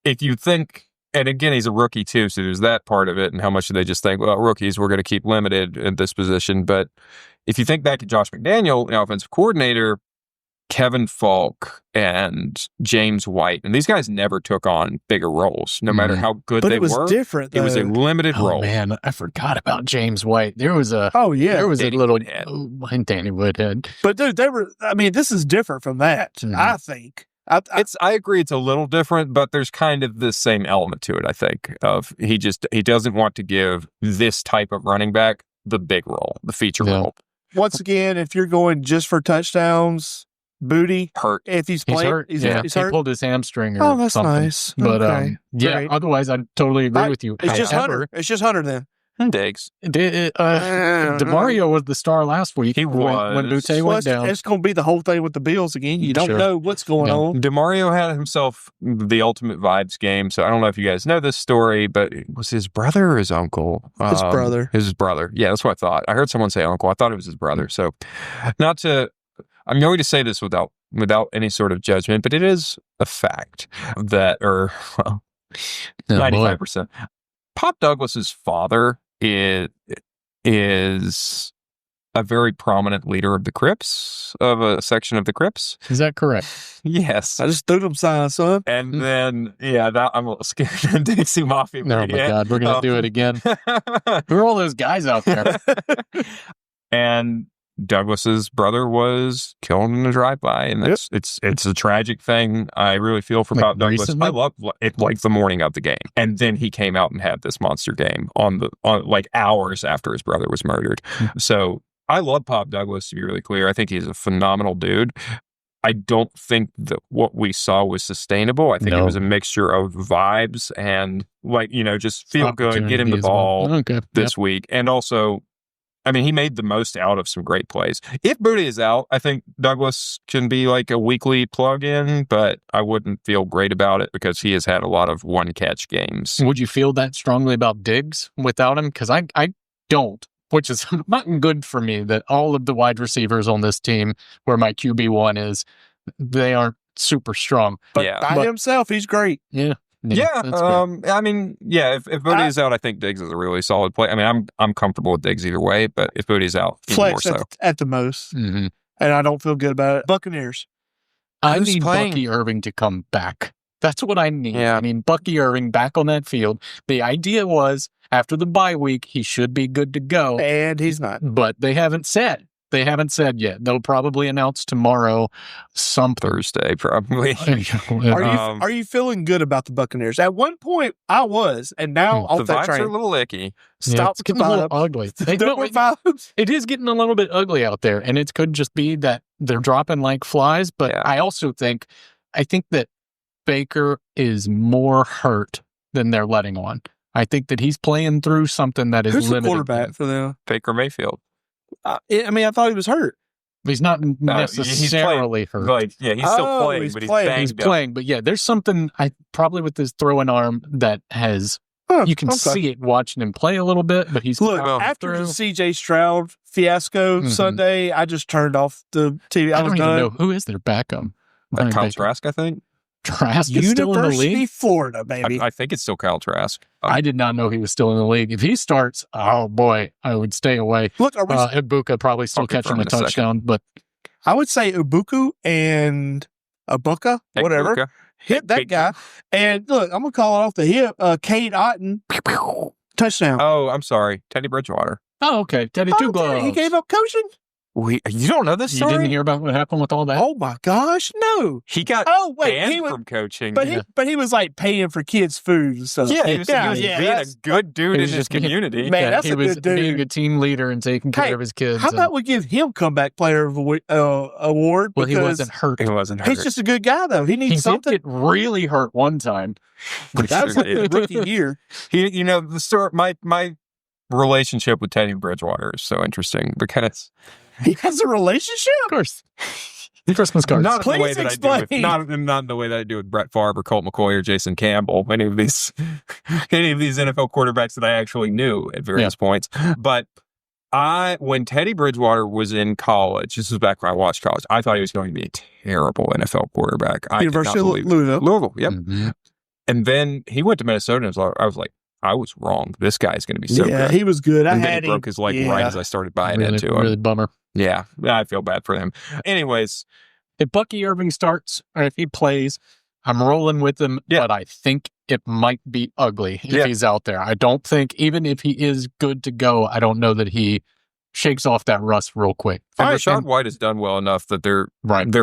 If you think, and again, he's a rookie too, so there's that part of it, and how much do they just think, well, rookies, we're going to keep limited at this position. But if you think back to Josh McDaniel, the offensive coordinator, Kevin Falk and James White, and these guys never took on bigger roles, no matter how good they were.
But it was different, though.
It was a limited role.
Man, I forgot about James White. There was a
Danny
little
Woodhead.
Danny Woodhead.
But dude, this is different from that, I think.
I agree it's a little different, but there's kind of the same element to it, I think, of he doesn't want to give this type of running back the big role, the feature role.
Once again, if you're going just for touchdowns, Booty
hurt.
If he's playing,
hurt.
He's
He
hurt.
pulled his hamstring or
that's
something.
Nice.
But
okay.
yeah, otherwise I totally agree with you.
It's just Hunter. It's just Hunter then.
Diggs.
DeMario was the star last week.
He was.
When Butte went down.
It's going to be the whole thing with the Bills again. You don't know what's going on.
DeMario had himself the ultimate vibes game. So I don't know if you guys know this story, but it was his brother or his uncle?
His brother.
His brother. Yeah, that's what I thought. I heard someone say uncle. I thought it was his brother. So I'm going to say this without any sort of judgment, but it is a fact that, 95%. Pop Douglas's father is a very prominent leader of the Crips, of a section of the Crips.
Is that correct?
Yes.
I just threw them signs, son.
And then, I'm a little scared. Dixie Mafia.
Oh my God, we're going to do it again. Who are all those guys out there?
And Douglas's brother was killed in a drive-by, and it's a tragic thing. I really feel for Pop Douglas.
Recently?
I love it, like the morning of the game, and then he came out and had this monster game on like hours after his brother was murdered. So I love Pop Douglas, to be really clear. I think he's a phenomenal dude. I don't think that what we saw was sustainable. I think it was a mixture of vibes and just feel good, get him the ball this week. And also, I mean, he made the most out of some great plays. If Booty is out, I think Douglas can be like a weekly plug-in, but I wouldn't feel great about it because he has had a lot of one-catch games.
Would you feel that strongly about Diggs without him? Because I don't, which is not good for me that all of the wide receivers on this team where my QB1 is, they aren't super strong.
But by himself, he's great.
Yeah.
I mean, if Booty is out, I think Diggs is a really solid play. I mean, I'm comfortable with Diggs either way, but if Booty's out,
flex
more so.
at the most. Mm-hmm. And I don't feel good about it. Buccaneers.
I need Bucky Irving to come back. That's what I need. Yeah. I mean, Bucky Irving back on that field. The idea was after the bye week, he should be good to go.
And he's not.
But they haven't said. They haven't said yet. They'll probably announce tomorrow,
Thursday, probably.
Are you feeling good about the Buccaneers? At one point, I was, and now
the vibes are a little icky.
Stop. It's getting a little ugly. It is getting a little bit ugly out there, and it could just be that they're dropping like flies. But I also think that Baker is more hurt than they're letting on. I think that he's playing through something that is limited.
Who's the quarterback for them?
Baker Mayfield.
I thought he was hurt.
He's not necessarily hurt.
He's still playing, but he's
playing. But there's something probably with his throwing arm that has you can see it watching him play a little bit, but he's
after the CJ Stroud fiasco Sunday, I just turned off the TV.
I don't even know who is their backup.
Kyle Trask, I think.
Trask is still in the league?
University, Florida, baby.
I think it's still Kyle Trask.
I did not know he was still in the league. If he starts, oh boy, I would stay away.
Look,
Ibuka probably still catching a touchdown, but
I would say Ibuku and Ibuka, whatever.
Ibuka.
Hit that guy. And look, I'm going to call it off the hip. Cade Otton, touchdown.
Oh, I'm sorry. Teddy Bridgewater.
Oh, okay. Teddy Two Gloves.
He gave up coaching?
You don't know this story?
You didn't hear about what happened with all that?
Oh my gosh, no.
He got banned from coaching.
But he was like paying for kids' food and stuff.
Yeah, he was being a good dude in his community.
Man, that's a good dude.
Being a team leader and taking care of his kids.
How about we give him comeback player award?
Well, he wasn't hurt.
He's just a good guy though. He needs something.
He did get really hurt one time.
That was like the rookie year.
The story. My relationship with Teddy Bridgewater is so interesting because
he has a relationship?
Of course. Christmas cards.
Not in the way that I do with, not in the way that I do with Brett Favre or Colt McCoy or Jason Campbell, any of these NFL quarterbacks that I actually knew at various points. But when Teddy Bridgewater was in college, this was back when I watched college, I thought he was going to be a terrible NFL quarterback.
University of Louisville.
Louisville, yep. Mm-hmm. And then he went to Minnesota and I was like, I was wrong. This guy's going to be so good.
Yeah, he was good.
And then he broke his leg right as I started buying into him.
Really bummer.
Yeah, I feel bad for him. Anyways.
If Bucky Irving starts, or if he plays, I'm rolling with him, but I think it might be ugly if he's out there. I don't think, even if he is good to go, I don't know that he shakes off that rust real quick.
And Rachaad White has done well enough that they're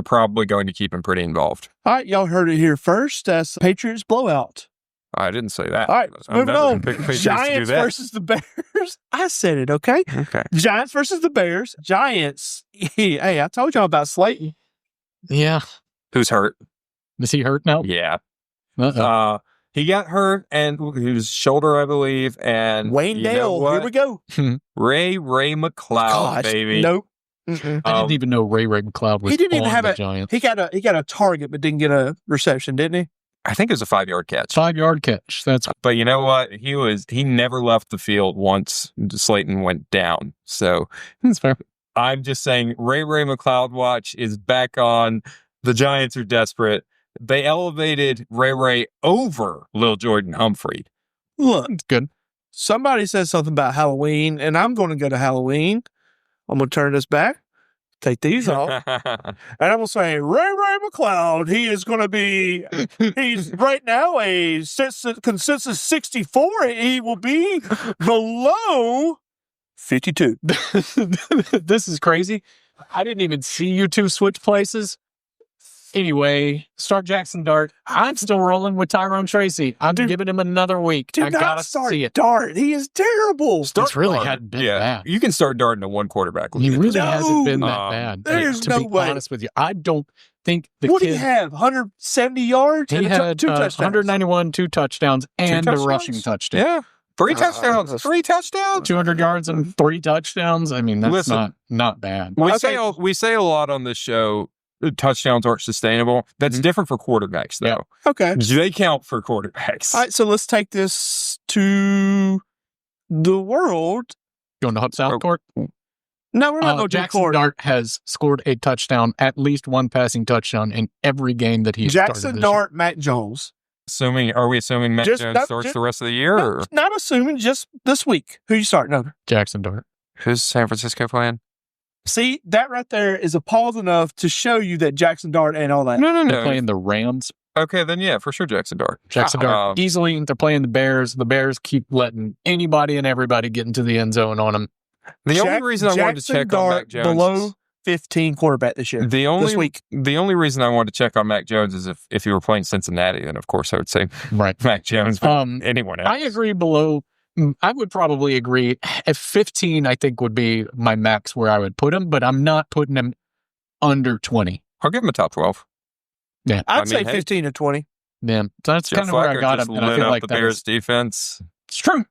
probably going to keep him pretty involved.
All right, y'all heard it here first. That's Patriots blowout.
I didn't say that.
All right, moving on. Giants versus the Bears. I said it, okay?
Okay.
Giants versus the Bears. Giants. Hey, I told y'all about Slayton.
Yeah.
Who's hurt?
Is he hurt now?
Yeah. He got hurt and his shoulder, I believe. And
Wayne Dale. Here we go.
Ray McLeod, baby.
Nope.
I didn't even know Ray McLeod was on the Giants.
He got a target, but didn't get a reception, didn't he?
I think it was a 5-yard catch.
5-yard catch.
But you know what? He never left the field once Slayton went down. So
that's fair.
I'm just saying Ray McLeod watch is back on. The Giants are desperate. They elevated Ray over Lil Jordan Humphrey.
Look,
it's good.
Somebody said something about Halloween, and I'm going to go to Halloween. I'm going to turn this back. Take these off. And I'm going to say, Ray McLeod, he is going to be, he's right now a consensus 64. He will be below 52.
This is crazy. I didn't even see you two switch places. Anyway, start Jackson Dart. I'm still rolling with Tyrone Tracy. I'm giving him another week. I gotta see it.
Dart. He is terrible.
It's really hadn't been bad.
You can start Darting to one quarterback.
He really hasn't been that bad.
There's
to
no
be
way.
honest with you, I don't think
what did he have? 170 yards?
He had
two touchdowns.
191, 2 touchdowns, and a rushing touchdown.
Yeah. 3 touchdowns. 3 touchdowns.
200 yards and 3 touchdowns. I mean, that's not bad.
We say a lot on this show, touchdowns aren't sustainable. That's different for quarterbacks, though.
Yeah. Okay.
They count for quarterbacks.
All right, so let's take this to the world.
Going to Hub South Court?
No, we're not going to
Jackson Dart has scored a touchdown, at least one passing touchdown in every game that he's started.
Jackson Dart, Mac Jones.
Are we assuming Mac Jones starts the rest of the year? Or?
Not assuming, just this week. Who you starting over?
Jackson Dart.
Who's San Francisco playing?
See, that right there is a pause enough to show you that Jackson Dart ain't all that.
No.
They're playing the Rams.
Okay, then yeah, for sure Jackson Dart.
Jackson Dart. Easily, they're playing the Bears. The Bears keep letting anybody and everybody get into the end zone on them.
The only reason I wanted to check on Mac Jones
below 15 quarterback this year. This week.
The only reason I wanted to check on Mac Jones is if you were playing Cincinnati, then of course I would say Mac Jones. But anyone else?
I agree below. I would probably agree at 15. I think would be my max where I would put him, but I'm not putting him under 20.
I'll give him a top 12.
Yeah,
I'd say 15 to 20.
Yeah, that's kind of where I got him. And I feel like
the Bears defense.
It's true.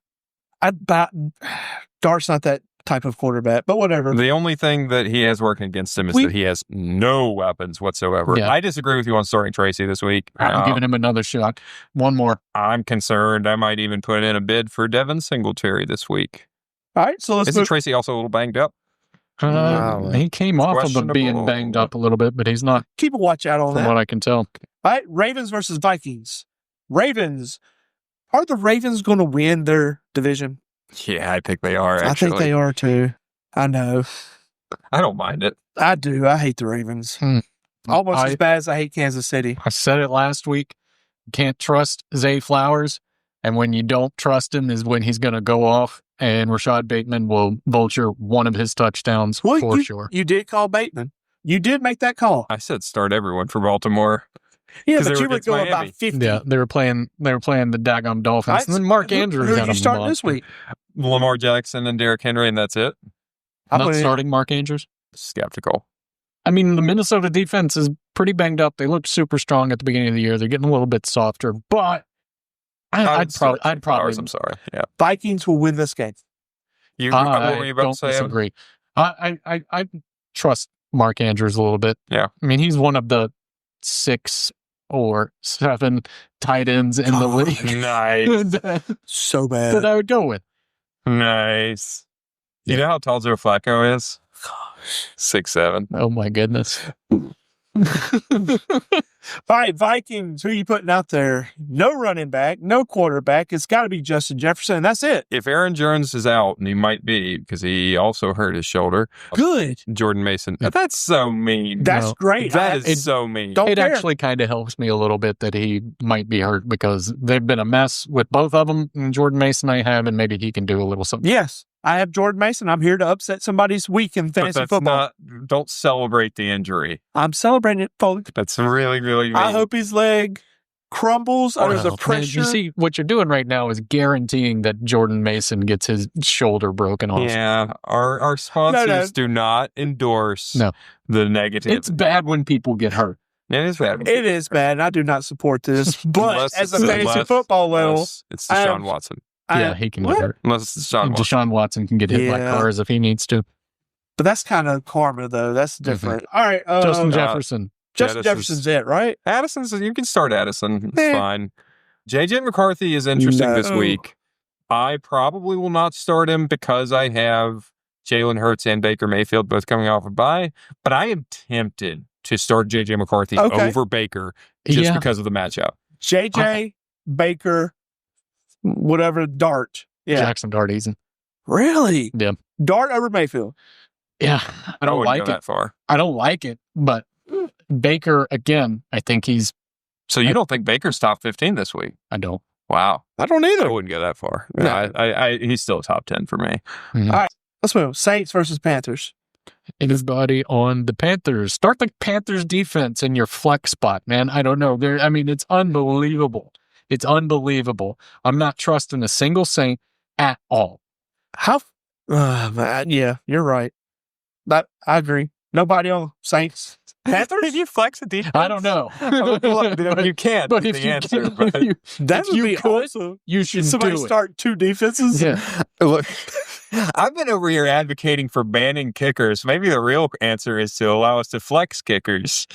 Dart's not that type of quarterback, but whatever.
The only thing that he has working against him is that he has no weapons whatsoever. Yeah. I disagree with you on starting Tracy this week.
I'm giving him another shot. One more.
I'm concerned. I might even put in a bid for Devin Singletary this week.
All right, so
Isn't Tracy also a little banged up?
He came off of being banged up a little bit, but he's not.
Keep a watch out on that.
From what I can tell.
All right, Ravens versus Vikings. Ravens. Are the Ravens going to win their division?
Yeah, I think they are, actually.
I think they are, too. I know.
I don't mind it.
I do. I hate the Ravens. Almost as bad as I hate Kansas City.
I said it last week. You can't trust Zay Flowers. And when you don't trust him is when he's going to go off. And Rashad Bateman will vulture one of his touchdowns for sure.
You did call Bateman. You did make that call.
I said start everyone for Baltimore.
Yeah, but you would go about 50.
Yeah, they were playing the daggum Dolphins. And then Mark Andrews.
Who are you starting this week?
Lamar Jackson and Derrick Henry, and that's it.
I'm not starting Mark Andrews.
Skeptical.
I mean, the Minnesota defense is pretty banged up. They looked super strong at the beginning of the year. They're getting a little bit softer, but I'd probably.
I'm sorry. Yeah,
Vikings will win this game.
What were you about to say?
Disagree. I trust Mark Andrews a little bit.
Yeah,
I mean, he's one of the 6 or 7 tight ends in the league.
Nice.
So bad.
That I would go with.
Nice. You know how tall Joe Flacco is?
Gosh.
6'7".
Oh my goodness.
All right, Vikings, who are you putting out there? No running back, no quarterback. It's got to be Justin Jefferson, and that's it.
If Aaron Jones is out, and he might be because he also hurt his shoulder.
Good.
Jordan Mason. That's so mean.
That's great.
That is so mean.
It actually kind of helps me a little bit that he might be hurt because they've been a mess with both of them. And Jordan Mason I have, and maybe he can do a little something.
Yes. I have Jordan Mason. I'm here to upset somebody's week in fantasy football.
Don't celebrate the injury.
I'm celebrating it, folks.
That's really, really mean.
I hope his leg crumbles under the pressure.
You see, what you're doing right now is guaranteeing that Jordan Mason gets his shoulder broken off.
Yeah. Our sponsors do not endorse the negative.
It's bad when people get hurt.
It is bad.
It is bad, and I do not support this. But as a fantasy football level,
it's Deshaun Watson.
Yeah, he can get hurt.
Unless it's Deshaun
Watson can get hit by cars if he needs to.
But that's kind of karma, though. That's different. All right.
Justin Jefferson.
Justin Jefferson's it, right?
You can start Addison. It's fine. JJ McCarthy is interesting this week. I probably will not start him because I have Jalen Hurts and Baker Mayfield both coming off a bye. But I am tempted to start JJ McCarthy over Baker just because of the matchup.
JJ, Baker, whatever, Dart. Yeah.
Jackson Dart, easy.
Really?
Yeah.
Dart over Mayfield.
Yeah. I don't like it.
That far.
I don't like it, but Baker, again, I think he's...
So you don't think Baker's top 15 this week?
I don't.
Wow.
I don't either.
I wouldn't go that far. No. He's still top 10 for me.
Mm-hmm. All right. Let's move. Saints versus Panthers.
Everybody on the Panthers. Start the Panthers defense in your flex spot, man. I don't know. It's unbelievable. It's unbelievable. I'm not trusting a single Saint at all.
Yeah, you're right. I agree. Nobody on Saints. Panthers?
If you flex a defense?
I don't know.
You can't.
But
is
if
the
you
answer,
can,
but
That would be
could,
awesome.
you should
Somebody
do it.
start 2 defenses.
Yeah.
Look, I've been over here advocating for banning kickers. Maybe the real answer is to allow us to flex kickers.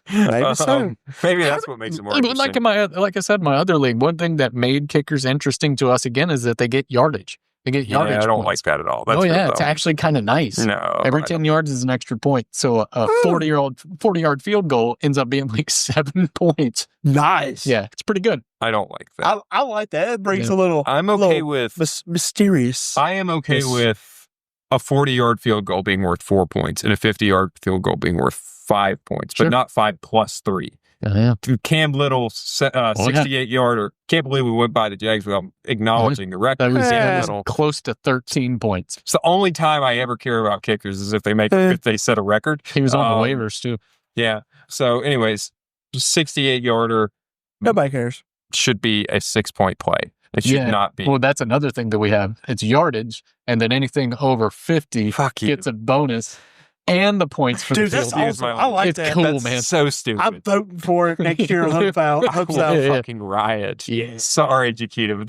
Maybe so.
Maybe that's what makes it more interesting.
Like I said, my other league, one thing that made kickers interesting to us again is that they get yardage. They get yardage.
I don't
points.
like that at all. That's
It's actually kind of nice.
No.
Every 10 yards is an extra point. So a 40-yard field goal ends up being like 7 points.
Nice.
Yeah, it's pretty good.
I don't like that.
I like that. It brings a little.
I'm okay with
mysterious.
I am okay with a 40-yard field goal being worth 4 points and a 50-yard field goal being worth 5 points, but not 5 plus 3.
Yeah.
Cam Little, 68-yarder. Can't believe we went by the Jags without acknowledging the record.
That was close to 13 points.
It's the only time I ever care about kickers is if they set a record.
He was on the waivers too.
Yeah. So, anyways, 68-yarder.
Nobody cares.
Should be a 6-point play. It should not be.
Well, that's another thing that we have. It's yardage, and then anything over 50 gets a bonus. And the points for the field.
That's awesome. I like
it's
that.
Cool,
that's
man.
So stupid.
I'm voting for it next year. I hope so.
Fucking riot.
Yeah.
Sorry, Chiquita, but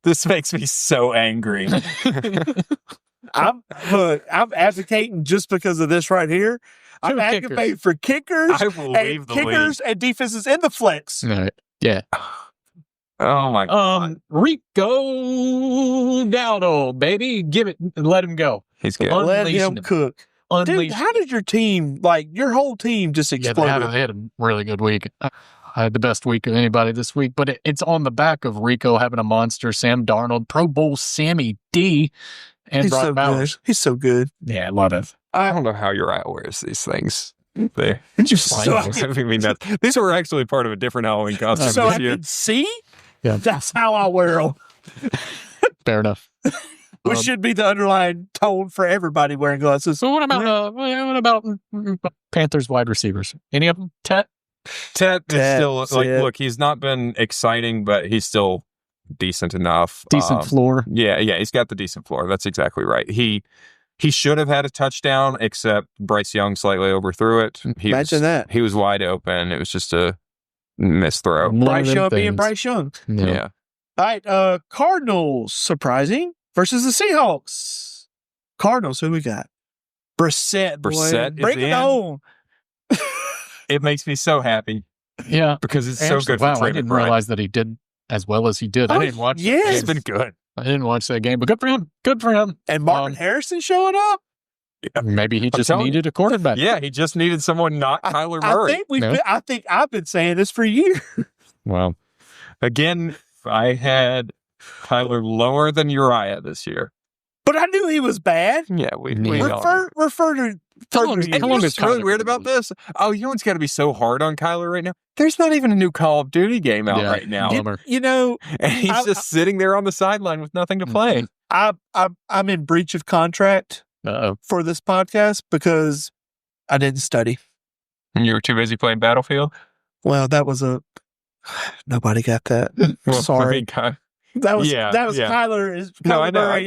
this makes me so angry.
I'm advocating just because of this right here. I'm advocating for kickers.
I will leave the league.
And defenses in the flex.
All right. Yeah.
Oh my God.
Rico Dowdle, baby, give it and let him go.
He's good.
Let him cook. Dude, how did your team, your whole team just explode?
Yeah, they had a really good week. I had the best week of anybody this week, but it's on the back of Rico having a monster, Sam Darnold, Pro Bowl Sammy D, and Brock Bowers.
He's so good.
Yeah, I love it.
I don't know how Uriah wears these things.
These
were actually part of a different Halloween costume
so
this
I
year.
can see?
Yeah.
That's how I wear them.
Fair enough.
Which should be the underlying tone for everybody wearing glasses.
So what about Panthers wide receivers? Any of them? Tet
is still look, he's not been exciting, but he's still decent enough.
Decent floor.
Yeah, he's got the decent floor. That's exactly right. He should have had a touchdown, except Bryce Young slightly overthrew it.
Imagine that.
He was wide open. It was just a missed throw.
Bryce Young being Bryce Young.
Yeah.
All right, Cardinals, surprising, versus the Seahawks. Cardinals, who we got? Brissett, boy.
Brissett
Bring it on.
It makes me so happy.
Yeah.
Because it's so good for Trey
I didn't realize that he did as well as he did. I didn't watch
Yeah,
it's been good.
I didn't watch that game, but good for him. Good for him.
And Martin Harrison showing up?
Maybe he just needed a quarterback.
Yeah, he just needed someone not Kyler Murray.
I think I've been saying this for years.
Well,
again, I had Kyler lower than Uriah this year.
But I knew he was bad.
Yeah, we
refer to
what's really weird about this? Oh, you know what's got to be so hard on Kyler right now? There's not even a new Call of Duty game out right now.
And
he's just sitting there on the sideline with nothing to play.
I'm in breach of contract for this podcast because I didn't study.
And you were too busy playing Battlefield?
Well, that was nobody got that. Sorry. That was Kyler.
I know.
Murray,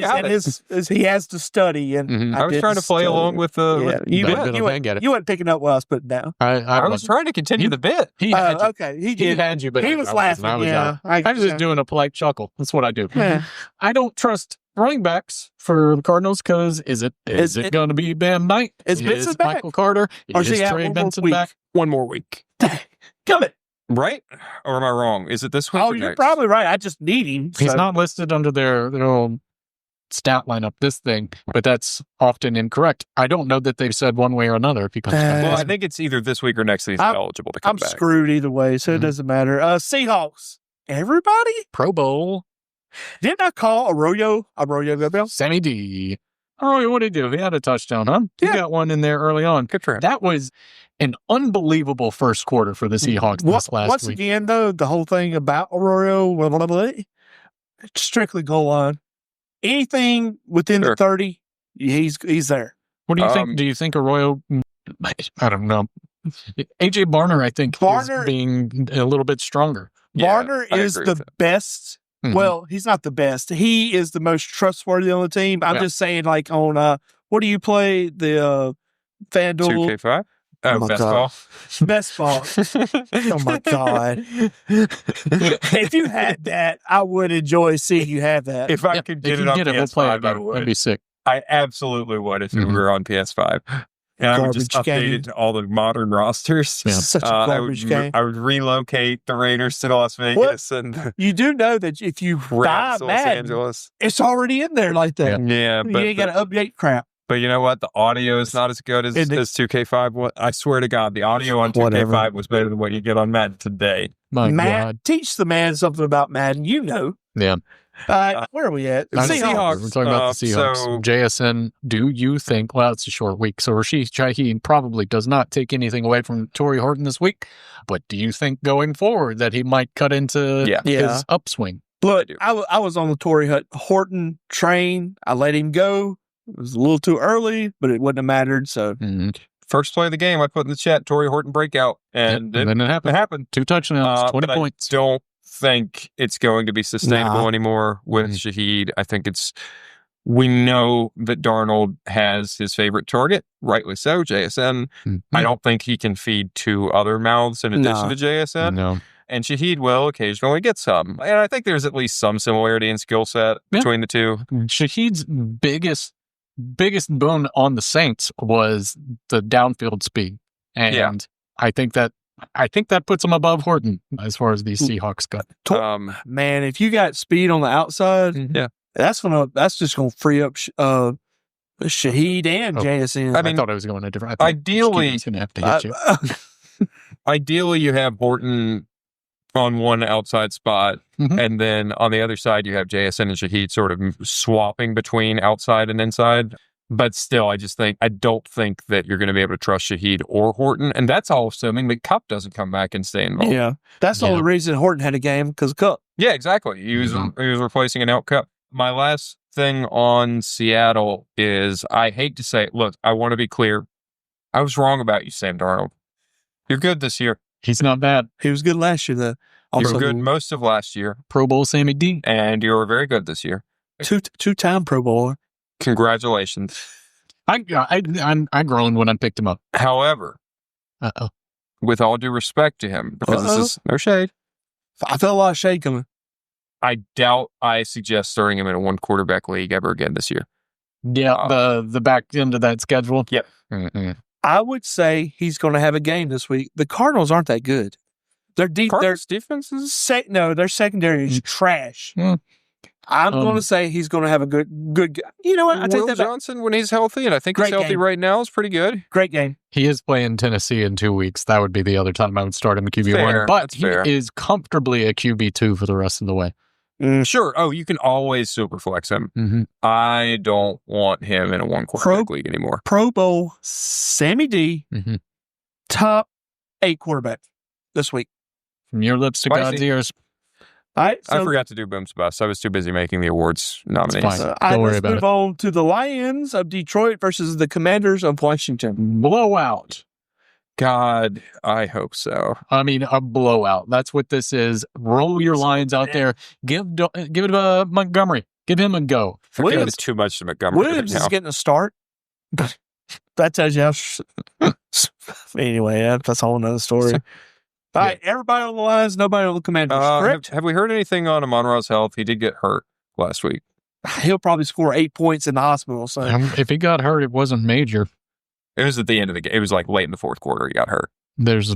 he has to study, and
I was trying to play along with the.
You weren't picking up what I was putting down.
I was trying to continue the bit.
He had you.
Okay, he did.
He had you, but
he was laughing. I
was just doing a polite chuckle. That's what I do. I don't trust running backs for the Cardinals because is it going to be Bam Knight?
Is Benson back?
Michael Carter?
Or is
Trey Benson back?
One more week.
Come it.
Right? Or am I wrong? Is it this week?
Oh, you're probably right. I just need him.
He's not listed under their old stat lineup, this thing, but that's often incorrect. I don't know that they've said one way or another if he comes back.
Well, I think it's either this week or next that he's eligible to come back.
I'm screwed either way, so it doesn't matter. Seahawks. Everybody?
Pro Bowl.
Didn't I call Arroyo Gabriel?
Sammy D. Arroyo, what did he do? He had a touchdown, huh? He got one in there early on.
Good for him.
That was an unbelievable first quarter for the Seahawks this last
once
week.
Again, though, the whole thing about Arroyo, strictly goal line. Anything within the 30, he's there.
What do you think? Do you think Arroyo, I don't know. AJ Barner, I think, is being a little bit stronger.
Barner is the best. Well, he's not the best. He is the most trustworthy on the team. I'm just saying, on what do you play? The FanDuel.
2K5? Oh,
my
best
God.
ball.
Best ball. Oh my God. If you had that, I would enjoy seeing you have that.
If I could get
if
it
you
on
get it,
PS5,
we'll play
I
again.
would.
That'd be sick.
I absolutely would if it were on PS5. And I would just
Garbage
update
game.
it to all the modern rosters.
Yeah.
Such a garbage game.
I would relocate the Raiders to Las Vegas and
You do know that if you buy
Rams to Los
Madden,
Angeles.
it's already in there like that.
Yeah,
You
but
ain't got to update crap.
But you know what? The audio is not as good as 2K5. I swear to God, the audio on 2K5 was better than what you get on Madden today.
My God.
Teach the man something about Madden. You know.
Yeah.
Where are we at?
Seahawks.
We're talking about the Seahawks.
So-
JSN, do you think, well, it's a short week, so Rashid Shaheed probably does not take anything away from Torrey Horton this week, but do you think going forward that he might cut into his upswing?
Look, I was on the Torrey Horton train. I let him go. It was a little too early, but it wouldn't have mattered. So
First play of the game, I put in the chat, Torrey Horton breakout. And
then it happened.
It happened.
2 touchdowns, 20
but
points.
I don't think it's going to be sustainable anymore with Shaheed. I think we know that Darnold has his favorite target, rightly so, JSN. I don't think he can feed 2 other mouths in addition to JSN.
No.
And Shaheed will occasionally get some. And I think there's at least some similarity in skill set between the two.
Shaheed's biggest boon on the Saints was the downfield speed. And I think that puts him above Horton as far as these Seahawks go.
Man, if you got speed on the outside, that's just gonna free up Shaheed and JSN.
I thought I was going a different.
Ideally,
he's gonna have to hit you.
Ideally, you have Horton on one outside spot, and then on the other side, you have JSN and Shaheed sort of swapping between outside and inside. But still, I don't think that you're going to be able to trust Shaheed or Horton. And that's all assuming that Kupp doesn't come back and stay involved.
Yeah. That's the only reason Horton had a game, because Kupp.
Yeah, exactly. He was replacing an out Kupp. My last thing on Seattle is, I hate to say it, look, I want to be clear. I was wrong about you, Sam Darnold. You're good this year.
He's not bad.
He was good last year, though.
You were good most of last year.
Pro Bowl Sammy D.
And you were very good this year.
Two-time Pro Bowler.
Congratulations.
I groaned when I picked him up.
However, with all due respect to him, because this is no shade.
I felt a lot of shade coming.
I doubt I suggest starting him in a 1-quarterback league ever again this year.
Yeah, the back end of that schedule.
Yep.
I would say he's going to have a game this week. The Cardinals aren't that good. Their
Cardinals defense is
their secondary is trash. I'm going to say he's going to have a good. You know what? I take
Will
that back.
Johnson, when he's healthy, and I think he's healthy right now, is pretty good.
Great game.
He is playing Tennessee in 2 weeks. That would be the other time I would start him at QB1. But he is comfortably a QB2 for the rest of the way.
Sure. Oh, you can always super flex him. I don't want him in a 1-quarterback league anymore.
Pro Bowl Sammy D, top 8 quarterback this week.
From your lips to God's ears.
All right,
I forgot to do Boom's Bust. I was too busy making the awards nominees.
Don't worry about it.
Let's move on to the Lions of Detroit versus the Commanders of Washington.
Blowout.
God, I hope so.
I mean, a blowout. That's what this is. Roll your Lions out there. Give it a Montgomery. Give him a go.
Williams too much to Montgomery.
Williams is getting a start. That tells you how. Anyway, that's a whole nother story. All right, everybody on the Lions, nobody on the Commanders. Correct?
Have we heard anything on Amon-Ra's health? He did get hurt last week.
He'll probably score 8 points in the hospital. So
if he got hurt, it wasn't major.
It was at the end of the game. It was like late in the 4th quarter. He got hurt.
There's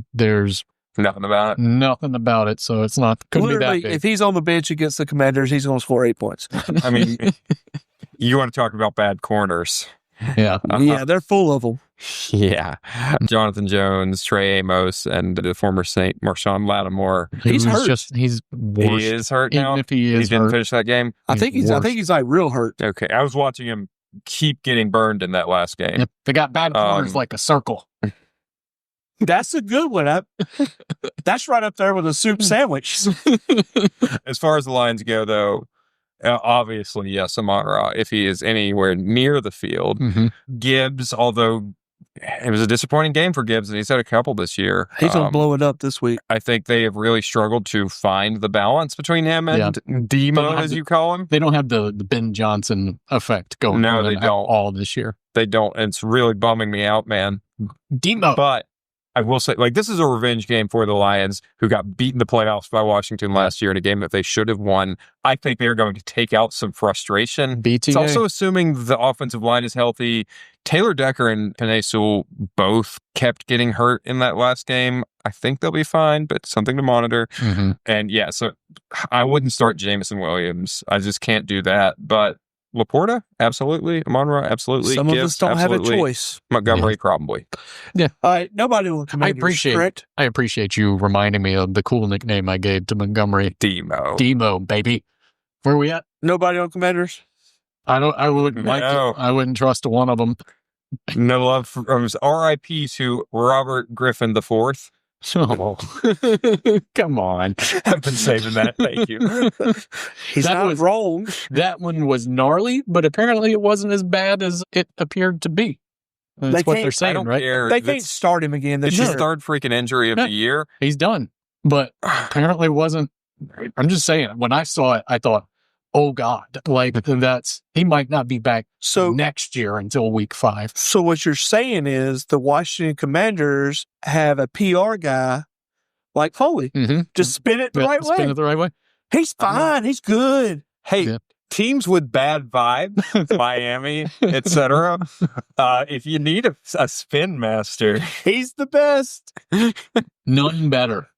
nothing about it.
Nothing about it. So it's not. Couldn't
literally,
be that big.
if he's on the bench against the Commanders, he's going to score 8 points.
I mean, you want to talk about bad corners?
Yeah,
yeah, they're full of them.
Yeah, Jonathan Jones, Trey Amos, and the former Saint Marshawn Lattimore.
He's hurt.
He's worse.
He is hurt now.
Even if he
didn't finish that game.
I think he's like real hurt.
Okay, I was watching him keep getting burned in that last game.
Yep. They got bad corners like a circle.
That's a good one. That's right up there with a soup sandwich.
As far as the Lions go, though, obviously, yes, Amon-Ra, if he is anywhere near the field. Gibbs, although It was a disappointing game for Gibbs, and he's had a couple this year.
He's going to blow it up this week.
I think they have really struggled to find the balance between him and Demo, as you call him.
They don't have the Ben Johnson effect going on
they don't.
all this year.
They don't. And it's really bumming me out, man.
Demo.
But I will say, like, this is a revenge game for the Lions, who got beaten in the playoffs by Washington last year in a game that they should have won. I think they're going to take out some frustration.
BTA.
It's also assuming the offensive line is healthy. Taylor Decker and Penei Sewell both kept getting hurt in that last game. I think they'll be fine, but something to monitor.
Mm-hmm.
And yeah, so I wouldn't start Jameson Williams. I just can't do that. But Laporta, absolutely. Amon-Ra, absolutely.
Some of us don't
absolutely.
have a choice.
Montgomery, probably.
Yeah.
All right. Nobody will come in.
I appreciate you reminding me of the cool nickname I gave to Montgomery. Demo, baby. Where are we at?
Nobody on Commanders?
I wouldn't trust one of them.
No love from RIP to Robert Griffin IV.
Oh, come on.
I've been saving that. Thank you.
He's not wrong.
That one was gnarly, but apparently it wasn't as bad as it appeared to be. That's what they're saying, right?
They can't start him again this year.
It's the third freaking injury of the year.
He's done. But apparently it wasn't. I'm just saying, when I saw it, I thought, oh God, like he might not be back next year until week 5.
So what you're saying is the Washington Commanders have a PR guy like Foley.
Mm-hmm.
Just spin it the right way.
Spin it the right way.
He's fine. He's good.
Hey, teams with bad vibes, Miami, etc. If you need a spin master,
he's the best.
None better.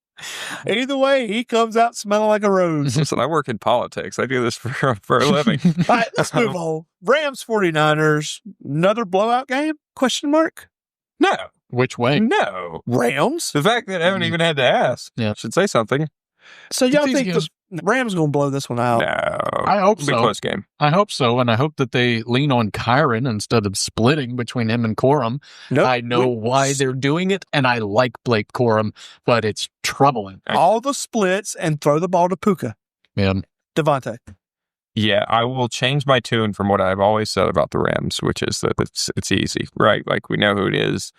Either way, he comes out smelling like a rose.
Listen, I work in politics. I do this for a living.
All right, let's move on. Rams 49ers. Another blowout game? Question mark?
No.
Which way?
No.
Rams?
The fact that I haven't even had to ask should say something.
So y'all think the Rams going to blow this one out?
No.
I hope
It'll be a close game.
I hope so, and I hope that they lean on Kyron instead of splitting between him and Corum.
Nope.
I know why they're doing it, and I like Blake Corum, but it's troubling.
All the splits and throw the ball to Puka.
Yeah.
Devontae.
Yeah, I will change my tune from what I've always said about the Rams, which is that it's easy, right? Like, we know who it is.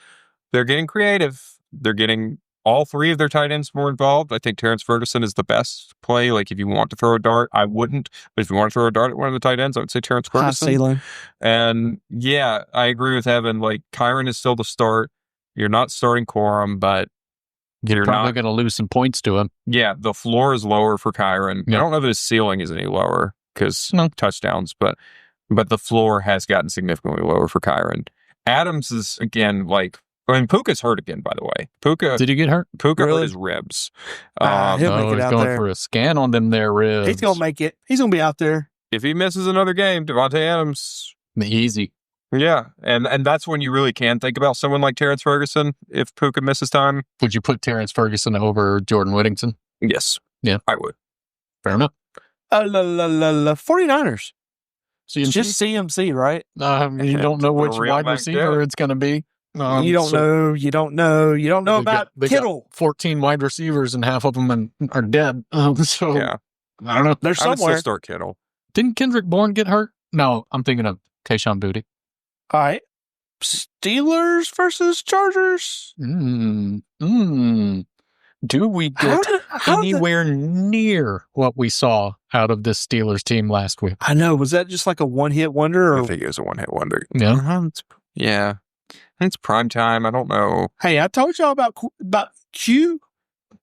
They're getting creative. They're getting all 3 of their tight ends more involved. I think Terrence Ferguson is the best play. Like, if you want to throw a dart, I wouldn't. But if you want to throw a dart at one of the tight ends, I would say Terrence Ferguson.
High ceiling.
And yeah, I agree with Evan. Like, Kyron is still the start. You're not starting Corum, but
you're probably going to lose some points to him.
Yeah, the floor is lower for Kyron.
Yeah.
I don't know that his ceiling is any lower because touchdowns, but the floor has gotten significantly lower for Kyron. Adams is, again, like, Puka's hurt again, by the way. Puka.
Did he get hurt?
Puka hurt his ribs.
He'll make it out
he's going
there.
for a scan on them there ribs.
He's going to make it. He's going to be out there.
If he misses another game, Devontae Adams.
Easy.
Yeah, and that's when you really can think about someone like Terrence Ferguson if Puka misses time.
Would you put Terrence Ferguson over Jordan Whittington?
Yes.
Yeah.
I would.
Fair enough.
49ers.
CMC?
Just CMC, right?
You don't know which wide receiver it's going to be.
You don't know. You don't know about Kittle.
14 wide receivers and half of them are dead. So
yeah.
I don't know.
They're somewhere.
I would still start Kittle.
Didn't Kendrick Bourne get hurt? No, I'm thinking of Kayshon Boutte.
All right. Steelers versus Chargers.
Do we get anywhere near what we saw out of this Steelers team last week?
I know. Was that just like a one-hit wonder? Or?
I think it was a one-hit wonder.
Yeah.
Yeah. It's prime time. I don't know.
Hey, I told y'all about Q.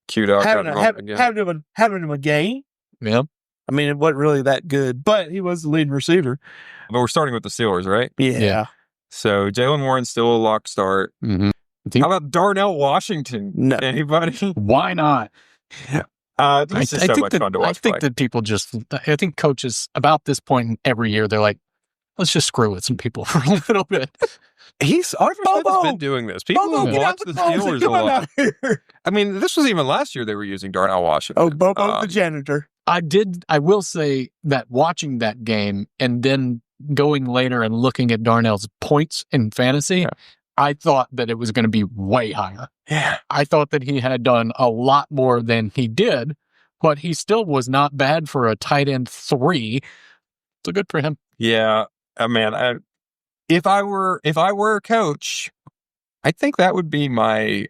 Q-Dog
having him a game.
Yeah.
I mean, it wasn't really that good, but he was the leading receiver.
But we're starting with the Steelers, right?
Yeah.
So Jalen Warren's still a lock start.
Mm-hmm.
How about Darnell Washington?
No.
Anybody?
Why not?
This is so much fun to watch.
I think that people I think coaches about this point every year, they're like, let's just screw with some people for a little bit.
Arthur Smith has been doing this. People who watch the Steelers a lot. I mean, this was even last year they were using Darnell Washington.
Oh, Bobo the janitor.
I will say that watching that game and then going later and looking at Darnell's points in fantasy, I thought that it was going to be way higher.
Yeah.
I thought that he had done a lot more than he did, but he still was not bad for a tight end 3. So good for him.
Yeah. Man, if I were a coach, I think that would be my,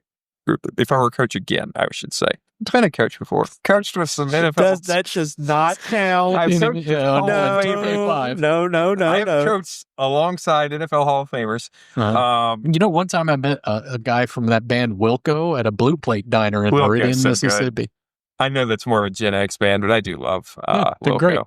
if I were a coach again, I should say. I've been a coach before. Coached with some NFL.
That does not count.
I've coached
No.
I have coached alongside NFL Hall of Famers.
One time I met a guy from that band Wilco at a Blue Plate Diner in Meridian, Mississippi.
I know that's more of a Gen X band, but I do love
they're
Wilco.
Great.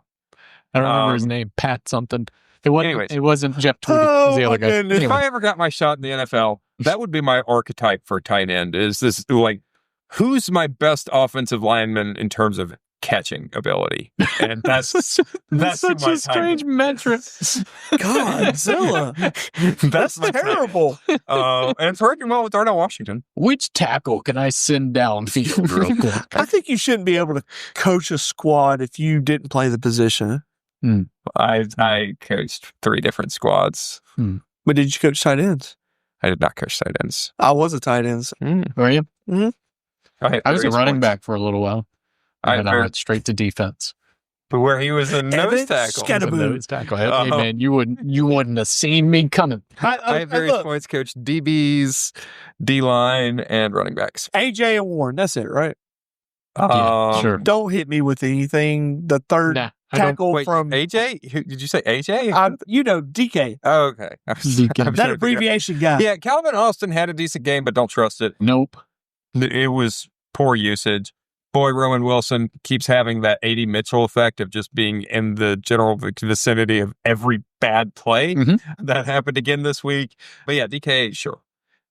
I don't remember his name. Pat something. It wasn't Jeff Tweedy. It was the other guy.
If I ever got my shot in the NFL, that would be my archetype for tight end. Is this like, who's my best offensive lineman in terms of catching ability? And that's
such a strange metric.
Godzilla. That's terrible.
And it's working well with Darnell Washington.
Which tackle can I send downfield real quick?
I think you shouldn't be able to coach a squad if you didn't play the position.
I coached 3 different squads.
But did you coach tight ends?
I did not coach tight ends.
I was a tight end.
Were you?
Mm-hmm.
I was a running back for a little while. And I went straight to defense.
But where he was a nose tackle.
Hey, man, you wouldn't have seen me coming.
I have various points coached DBs, D-line, and running backs.
AJ and Warren, that's it, right?
Sure.
Don't hit me with anything. The third tackle from
AJ? Did you say AJ?
DK.
Oh, okay.
DK. That abbreviation guy.
Yeah, Calvin Austin had a decent game, but don't trust it.
Nope.
It was poor usage. Boy, Roman Wilson keeps having that A.D. Mitchell effect of just being in the general vicinity of every bad play. That happened again this week. But yeah, DK, sure.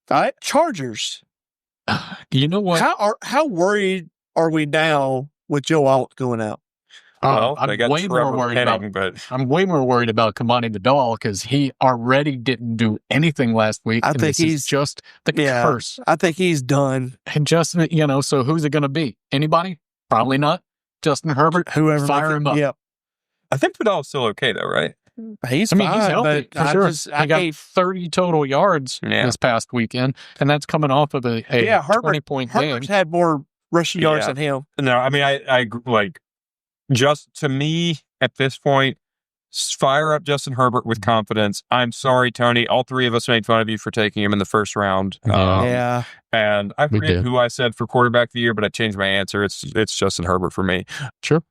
All right, Chargers.
You know what?
How worried are we now with Joe Alt going out?
I'm way more worried about Kamani Vidal because he already didn't do anything last week.
I think he's
just the curse.
I think he's done.
And Justin, so who's it going to be? Anybody? Probably not. Justin Herbert.
Whoever.
Fire him up.
Yep.
I think Vidal's still okay though, right?
He's fine,
he's healthy.
But
I got 30 total yards this past weekend, and that's coming off of a 20-point game.
Herbert's had more rushing yards than him.
No, I mean, I like. Just to me, at this point, fire up Justin Herbert with confidence. I'm sorry, Tony. All 3 of us made fun of you for taking him in the first round. And I forget who I said for quarterback of the year, but I changed my answer. It's Justin Herbert for me.
Sure.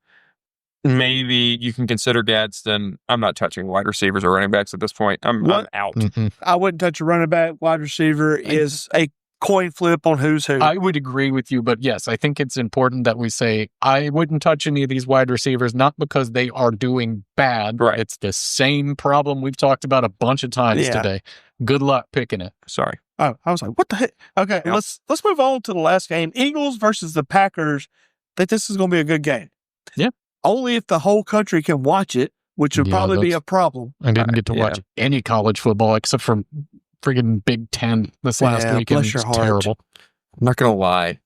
Maybe you can consider Gadsden. I'm not touching wide receivers or running backs at this point. I'm out.
I wouldn't touch a running back. Wide receiver is a coin flip on who's who.
I would agree with you, but yes, I think it's important that we say I wouldn't touch any of these wide receivers, not because they are doing bad.
Right.
It's the same problem we've talked about a bunch of times today. Good luck picking it.
Sorry.
Oh, I was like, what the heck? Okay, let's move on to the last game. Eagles versus the Packers. I think this is going to be a good game.
Yeah.
Only if the whole country can watch it, which would probably be a problem.
I didn't get to watch any college football except for friggin' Big Ten this last weekend.
Bless your heart.
Terrible.
I'm not going to lie.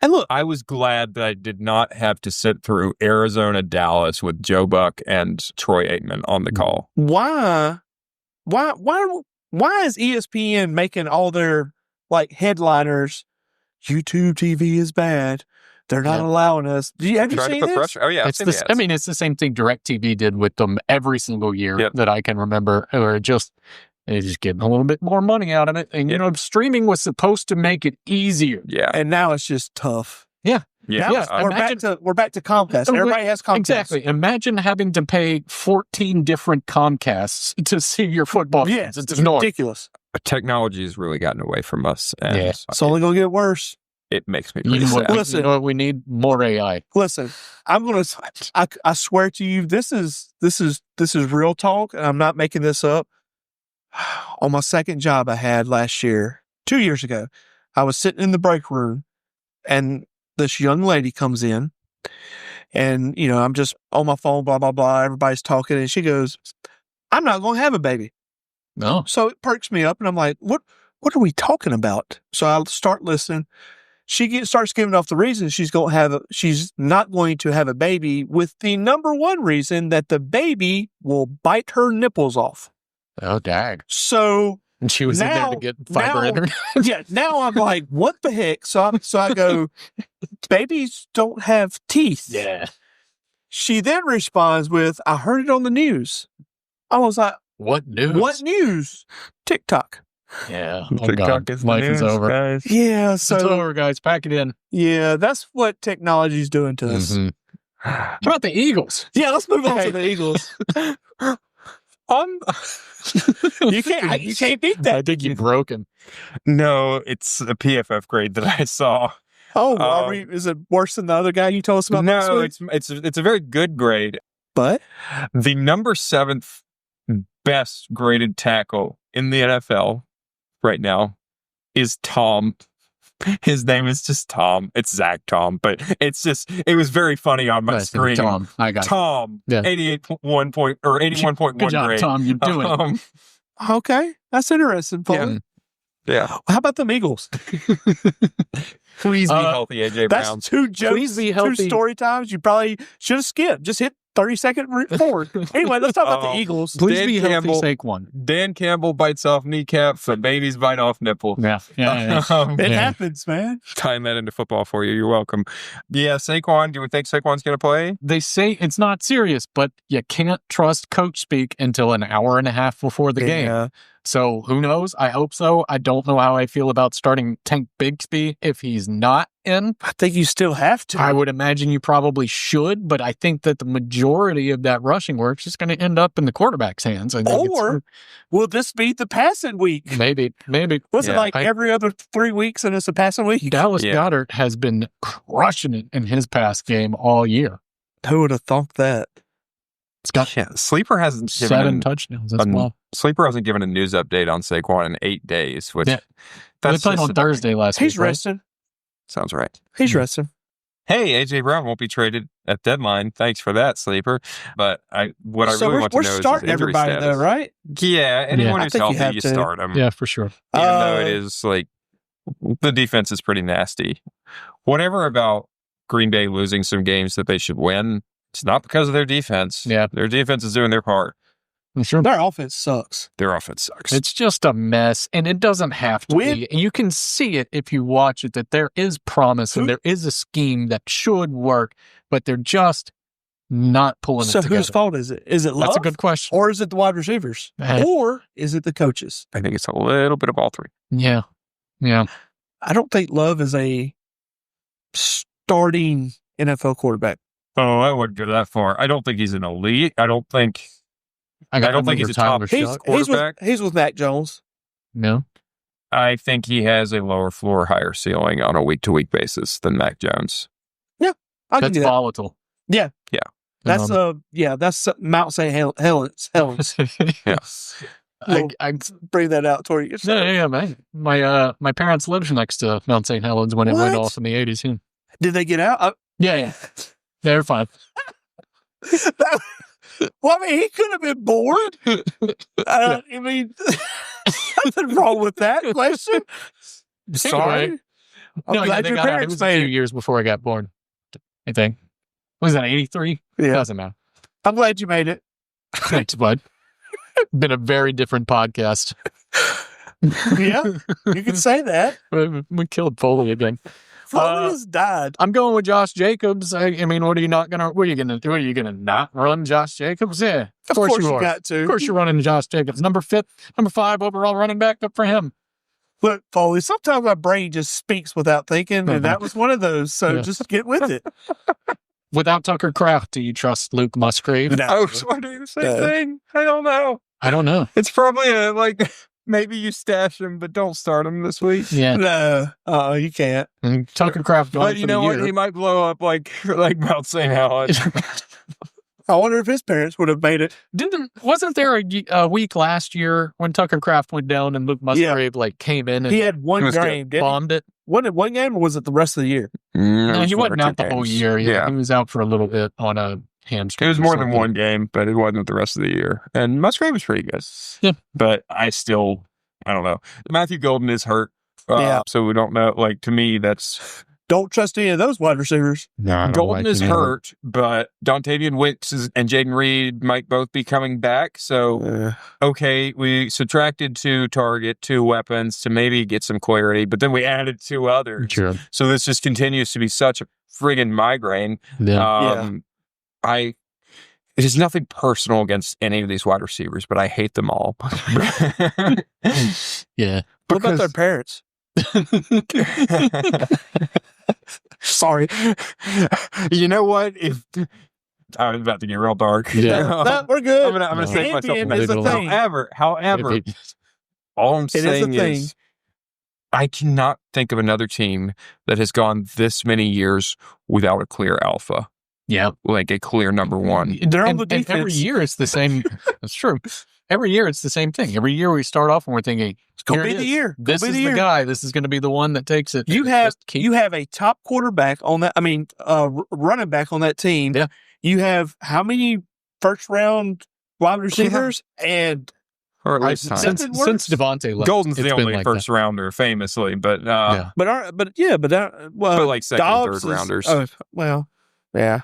And look, I was glad that I did not have to sit through Arizona, Dallas with Joe Buck and Troy Aikman on the call.
Why is ESPN making all their headliners? YouTube TV is bad. They're not allowing us. Have you seen this?
Pressure. Oh yeah,
it's the same thing DirecTV did with them every single year that I can remember. Or they're just getting a little bit more money out of it. And, streaming was supposed to make it easier.
Yeah.
And now it's just tough.
Yeah.
Yeah. We're back to Comcast. Everybody has Comcast.
Exactly. Imagine having to pay 14 different Comcasts to see your football.
Yes. It's ridiculous.
Technology has really gotten away from us. And
it's only going to get worse.
It makes me pretty sad.
Listen,
you know what we need? More AI.
Listen, I swear to you, this is real talk, and I'm not making this up. On my second job I had last year, 2 years ago, I was sitting in the break room and this young lady comes in and, I'm just on my phone, blah, blah, blah. Everybody's talking and she goes, I'm not going to have a baby.
No.
So it perks me up and I'm like, what are we talking about? So I'll start listening. She starts giving off the reason she's not going to have a baby with the number one reason that the baby will bite her nipples off.
Oh, dag.
So
and she was in there to get fiber internet.
Yeah. Now I'm like, what the heck? So I go, babies don't have teeth.
Yeah.
She then responds with, I heard it on the news. I was like,
what news?
What news? TikTok.
Yeah.
TikTok is the
Life is
news,
over.
guys.
Yeah,
It's over, guys. Pack it in.
Yeah, that's what technology's doing to us.
Mhm. How about the Eagles?
Yeah, let's move on to the Eagles. You can't beat that.
I think you broke him.
No, it's a PFF grade that I saw.
Oh, is it worse than the other guy you told us about?
No, it's a very good grade.
But
the number 7th best graded tackle in the NFL right now is Tom. His name is just Tom. It's Zach Tom, but it was very funny on my screen.
Tom, I got
Tom,
yeah.
81 point or 81.1
Good job,
grade.
Tom. You're doing it.
Okay, that's interesting, Paul.
Yeah.
How about the Eagles?
Please be healthy, AJ Brown.
That's two jokes,
Please be healthy.
2 story times you probably should have skipped. Just hit 30-second forward. Anyway, let's talk about the Eagles.
Please
Dan
be
Campbell,
healthy, Saquon.
Dan Campbell bites off kneecaps, but babies bite off nipple.
Yeah.
It happens, man.
Tying that into football for you. You're welcome. Yeah, Saquon, do we think Saquon's going to play?
They say it's not serious, but you can't trust coach speak until an hour and a half before the game. So who knows? I hope so. I don't know how I feel about starting Tank Bigsby if he's not in.
I think you still have to.
I would imagine you probably should, but I think that the majority of that rushing work is just going to end up in the quarterback's hands.
Or will this be the passing week?
Maybe.
Was it every other 3 weeks and it's a passing week?
Dallas Goedert has been crushing it in his pass game all year.
Who would have thought that?
Sleeper hasn't given
7 touchdowns as well.
Sleeper hasn't given a news update on Saquon in 8 days. Which
they played on Thursday last week.
He's resting.
Sounds right.
He's resting.
Hey, AJ Brown won't be traded at deadline. Thanks for that, Sleeper. But I really want to know is
we're starting everybody
status.
though, right?
Yeah, anyone who's healthy, you start them.
Yeah, for sure.
Even though it is the defense is pretty nasty. Whatever about Green Bay losing some games that they should win. It's not because of their defense.
Yeah.
Their defense is doing their part.
Sure.
Their offense sucks.
It's just a mess, and it doesn't have to be. And you can see it if you watch it, that there is promise and there is a scheme that should work, but they're just not pulling it together.
So whose fault is it? Is it Love?
That's a good question.
Or is it the wide receivers? Or is it the coaches?
I think it's a little bit of all three.
Yeah.
I don't think Love is a starting NFL quarterback.
Oh, I wouldn't go that far. I don't think he's an elite. I don't think he's a top quarterback.
He's with Mac Jones.
No.
I think he has a lower floor, higher ceiling on a week-to-week basis than Mac Jones.
Yeah.
That's volatile.
Yeah. That's that's Mount St. Helens.
Yeah.
I bring that out toward you.
Yeah, man. My parents lived next to Mount St. Helens when it went off in the 80s. Yeah.
Did they get out?
Yeah. They're fine.
Well, I mean, he could have been bored. I mean, nothing wrong with that question. Sorry. I'm glad your parents
it was
made
a few years before I got born, I think. Was that 83?
Yeah.
Doesn't matter.
I'm glad you made it.
Thanks, bud. Been a very different podcast.
Yeah, you can say that.
We killed Foley again.
Foley has died.
I'm going with Josh Jacobs. I mean, what are you gonna not run Josh Jacobs? Yeah,
of course you got to.
Of course you're running Josh Jacobs. Number 5 overall running back. Up for him.
Look, Foley, sometimes my brain just speaks without thinking, and that was one of those. So just get with it.
Without Tucker Kraft, do you trust Luke Musgrave?
No. I was wondering the same thing. I don't know. It's probably maybe you stash him, but don't start him this week.
Yeah.
No, you can't.
And Tucker Kraft going
but you know what? He might blow up like Mount St. Helens.
I wonder if his parents would have made it.
Wasn't there a week last year when Tucker Kraft went down and Luke Musgrave came in and
he had one game,
bombed it?
Wasn't it one game or was it the rest of the year?
No, he wasn't out the whole year. Yeah. He was out for a little bit on a hamstring.
It was more than one game, but it wasn't the rest of the year. And Musgrave was pretty good.
Yeah.
But I don't know. Matthew Golden is hurt. So we don't know. To me, that's...
Don't trust any of those wide receivers.
No, Golden is hurt, but Dontavian Wicks and Jaden Reed might both be coming back. So, we subtracted 2 target, 2 weapons to maybe get some clarity, but then we added 2 others.
Sure.
So this just continues to be such a friggin' migraine.
Yeah.
it is nothing personal against any of these wide receivers, but I hate them all.
Yeah.
What about their parents? Sorry.
You know what? If I was about to get real dark.
Yeah.
No, we're good.
I'm gonna save myself.
Champion is a thing.
However, all I'm saying is I cannot think of another team that has gone this many years without a clear alpha.
Yeah.
Like a clear number one.
They're on the defense.
And every year it's the same. That's true. Every year it's the same thing. Every year we start off and we're thinking,
it's going to be the year.
This is the guy. This is going to be the one that takes it.
You have a top quarterback on that. I mean, running back on that team.
Yeah.
You have how many first round wide receivers and
or at least
since Devontae left,
Golden's the only
like
first rounder, famously, but
well,
but like second,
Dobbs
third rounders.
Well, yeah.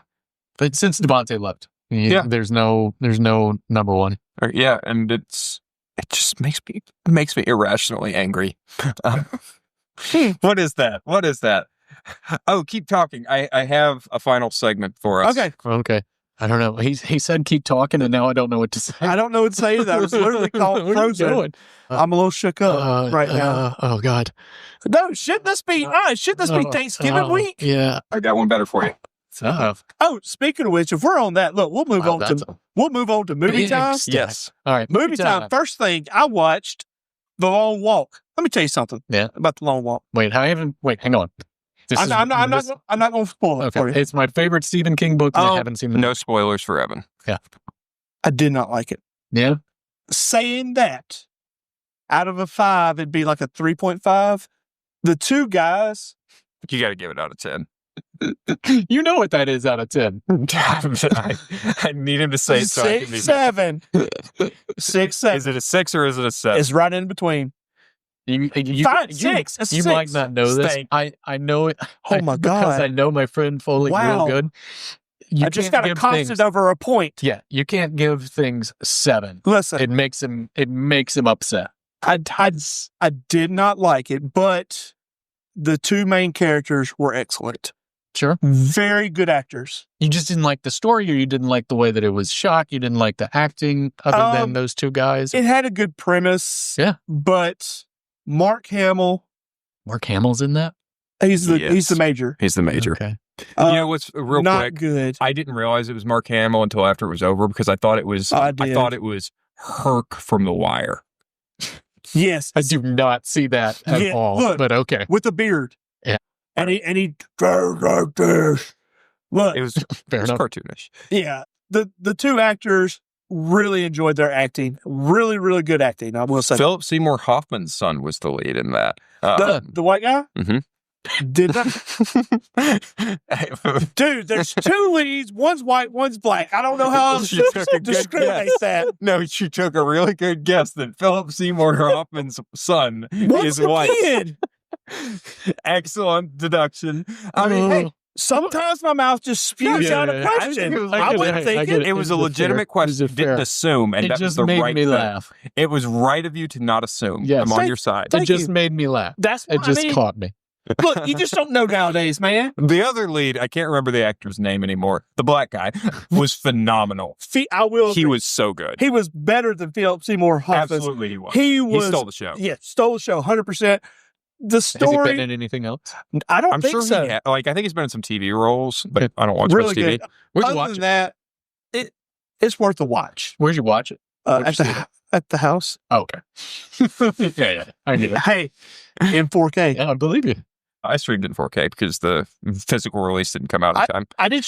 But since Devontae left, there's no number one.
Yeah, and it just makes me irrationally angry. What is that? What is that? Oh, keep talking. I have a final segment for us.
Okay. I don't know. He said keep talking, and now I don't know what to say.
I don't know what to say. That was literally called frozen. I'm a little shook up right now.
Oh God.
No, shouldn't this be Thanksgiving week?
Yeah.
I got one better for you.
Oh, speaking of which, if we're on that, look, we'll move on to movie time.
Yes.
All right.
Movie time. First thing I watched, The Long Walk. Let me tell you something.
Yeah.
About The Long Walk.
Wait, hang on.
I'm not going to spoil it for you.
It's my favorite Stephen King book, and I haven't seen it.
No spoilers for Evan.
Yeah.
I did not like it.
Yeah.
Saying that, out of a 5, it'd be like a 3.5. The two guys.
You got to give it out of 10.
You know what that is out of 10.
I need him to say it.
6, 7. 6, 7.
Is it a 6 or is it a 7?
It's right in between. 5, 6.
You might not know this. I know it.
Oh my God.
Because I know my friend Foley real good.
I just got a constant over a point.
Yeah, you can't give things 7.
Listen,
it makes him upset.
I did not like it, but the two main characters were excellent.
Sure.
Very good actors.
You just didn't like the story, or you didn't like the way that it was shot? You didn't like the acting other than those two guys?
It had a good premise.
Yeah.
But Mark Hamill.
Mark Hamill's in that?
He's the major.
He's the major.
Okay.
You know what's real
not
quick?
Good.
I didn't realize it was Mark Hamill until after it was over because I thought it was Herc from The Wire.
Yes.
I do not see that at all.
Look,
but okay.
With a beard.
Yeah.
And he goes like this. Look.
It was cartoonish.
Yeah. The two actors really enjoyed their acting. Really, really good acting, I will say.
Philip Seymour Hoffman's son was the lead in that.
The white guy?
Mm-hmm.
Did that? Dude, there's 2 leads. One's white, one's black. I don't know how else to discriminate that.
No, she took a really good guess that Philip Seymour Hoffman's son is white.
Kid?
Excellent deduction. I mean, hey,
sometimes my mouth just spews out a question. I wouldn't think it.
It was a legitimate question. You didn't assume, and
it
that
just
was the
made
right
me
thing.
laugh.
It was right of you to not assume.
Yes.
I'm on your side.
It just made me laugh.
It
just caught me.
Look, you just don't know nowadays, man.
The other lead, I can't remember the actor's name anymore. The black guy was phenomenal. He was so good.
He was better than Philip Seymour Hoffman.
Absolutely, he was.
He
stole the show.
Yeah, stole the show 100%. The story.
Has he been in anything else?
I'm think
sure
so.
I think he's been in some TV roles, but I don't watch
really
TV.
Good.
Where'd you
Other
watch
than
it?
that, it's worth a watch.
Where'd you watch it?
At the house.
Oh, okay. yeah. I knew that.
Hey, in 4K.
Yeah, I believe you.
I streamed it in 4K because the physical release didn't come out in time.
I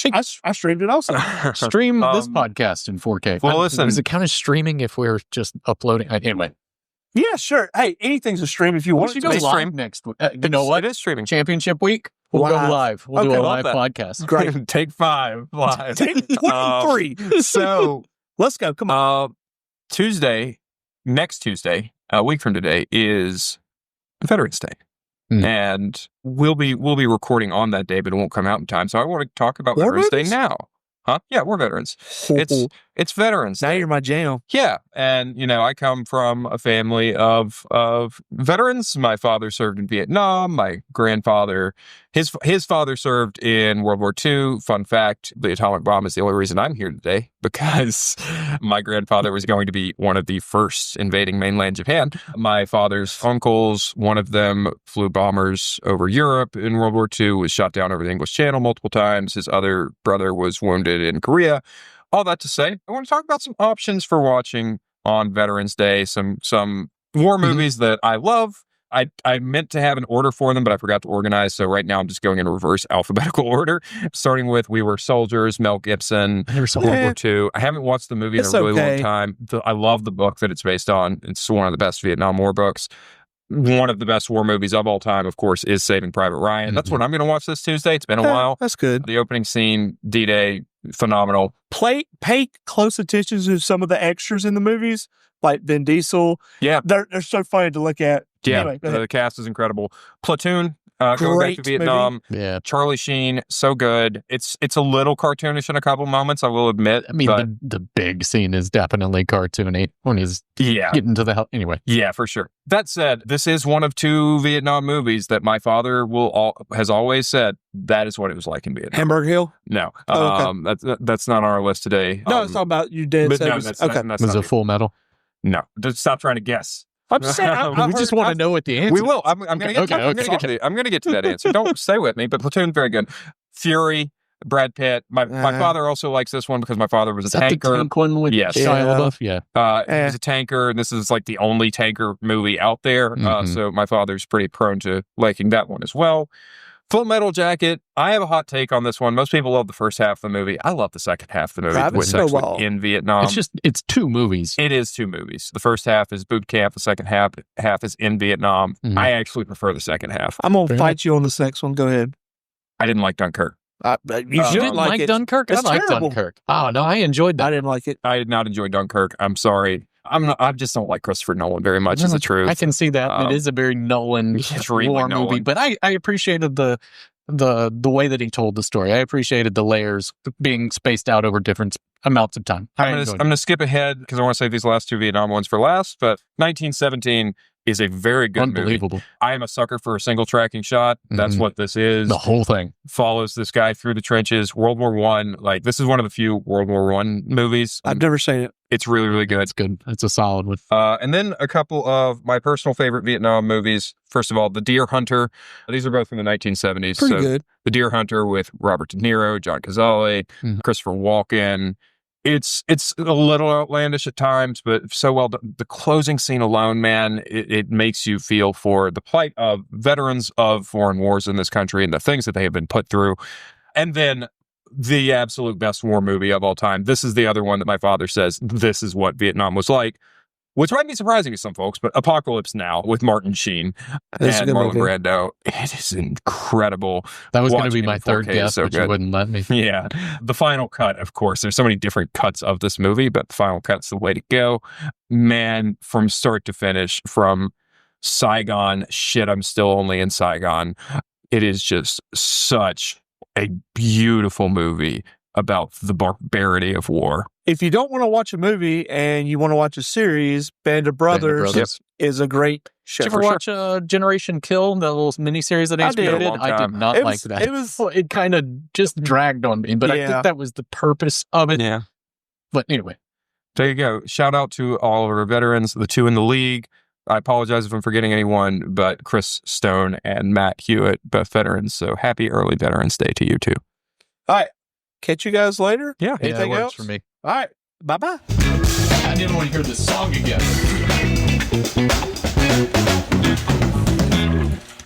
streamed it also.
Stream this podcast in 4K.
Well, listen.
Does it count as streaming if we're just uploading? Anyway.
Yeah, sure. Hey, anything's a stream if you want
to
to.
go live next week. You know what?
It is streaming.
Championship week. We'll go live. We'll do a live podcast.
Great.
Take 5 live.
Take 23.
So
let's go. Come on.
Next Tuesday, a week from today, is Veterans Day. And we'll be recording on that day, but it won't come out in time. So I want to talk about Veterans Day now. Huh? Yeah, we're veterans. It's Veterans
Now
Day.
you're my jam.
Yeah, and I come from a family of veterans. My father served in Vietnam. My grandfather, his father served in World War II. Fun fact: the atomic bomb is the only reason I'm here today, because my grandfather was going to be one of the first invading mainland Japan. My father's uncles, one of them flew bombers over Europe in World War II, was shot down over the English Channel multiple times. His other brother was wounded in Korea. All that to say, I want to talk about some options for watching on Veterans Day, some war movies that I love. I meant to have an order for them, but I forgot to organize. So right now I'm just going in reverse alphabetical order, starting with We Were Soldiers, Mel Gibson, World War II. I haven't watched the movie in a really long time. I love the book that it's based on. It's one of the best Vietnam War books. One of the best war movies of all time, of course, is Saving Private Ryan. That's what I'm going to watch this Tuesday. It's been a while.
That's good.
The opening scene, D-Day, phenomenal.
Pay close attention to some of the extras in the movies, like Vin Diesel.
Yeah.
They're so funny to look at.
Yeah,
anyway,
the cast is incredible. Platoon, going back to Vietnam.
Movie.
Yeah.
Charlie Sheen, so good. It's a little cartoonish in a couple moments, I will admit.
I mean, the big scene is definitely cartoony when he's getting to the hell. Anyway.
Yeah, for sure. That said, this is one of 2 Vietnam movies that my father has always said that is what it was like in Vietnam.
Hamburg Hill?
No.
Okay.
That's not on our list today.
No, it's talking about you did.
But
say
no,
was,
that's
okay.
not,
Was it Full Metal?
No. Stop trying to guess.
I'm just saying.
We just want to know what the answer
We will. I'm going to get I'm going to get to that answer. Don't stay with me, but Platoon, very good. Fury, Brad Pitt. My father also likes this one because my father was a tanker.
The tank one with
Yes.
Shia LaBeouf? Yeah.
He was a tanker, and this is like the only tanker movie out there. So my father's pretty prone to liking that one as well. Full Metal Jacket. I have a hot take on this one. Most people love the first half of the movie. I love the second half of the movie. In Vietnam.
It's 2 movies.
It is 2 movies. The first half is boot camp. The second half is in Vietnam. I actually prefer the second half.
I'm going to fight you on this next one. Go ahead.
I didn't like Dunkirk.
You
didn't like
it.
Dunkirk? I like Dunkirk. Oh, no, I enjoyed that.
I didn't like it.
I did not enjoy Dunkirk. I'm sorry. I just don't like Christopher Nolan very much, is the truth.
I can see that. It is a very Nolan war movie, but I appreciated the way that he told the story. I appreciated the layers being spaced out over different amounts of time.
I'm going to skip ahead because I want to save these last 2 Vietnam ones for last, but 1917 is a very good
Unbelievable
movie. I am a sucker for a single tracking shot. That's what this is.
The whole thing
follows this guy through the trenches. World War I. Like, this is one of the few World War I movies.
I've never seen it.
It's really, really good.
It's good. It's a solid one.
And then a couple of my personal favorite Vietnam movies. First of all, The Deer Hunter. These are both from the 1970s.
Pretty good.
The Deer Hunter with Robert De Niro, John Cazale, Christopher Walken. It's a little outlandish at times, but so well done. The closing scene alone, man, it makes you feel for the plight of veterans of foreign wars in this country and the things that they have been put through. And then the absolute best war movie of all time. This is the other one that my father says, this is what Vietnam was like, which might be surprising to some folks, but Apocalypse Now with Martin Sheen and Marlon Brando. It is incredible.
That was going to be my third guess, but you wouldn't let me.
Yeah. The final cut, of course. There's so many different cuts of this movie, but the final cut's the way to go. Man, from start to finish, from Saigon, shit, I'm still only in Saigon. It is just such a beautiful movie about the barbarity of war.
If you don't want to watch a movie and you want to watch a series, Band of Brothers is a great show.
Did you ever watch Generation Kill, the little miniseries that HBO did? I did not like that. It kind of just dragged on me, but I think that was the purpose of it.
Yeah.
But anyway.
There you go. Shout out to all of our veterans, the 2 in the league. I apologize if I'm forgetting anyone, but Chris Stone and Matt Hewitt, both veterans. So happy early Veterans Day to you too.
All right. Catch you guys later.
Yeah.
Anything
that works
else?
for me.
All right. Bye-bye.
I didn't want to hear this song again.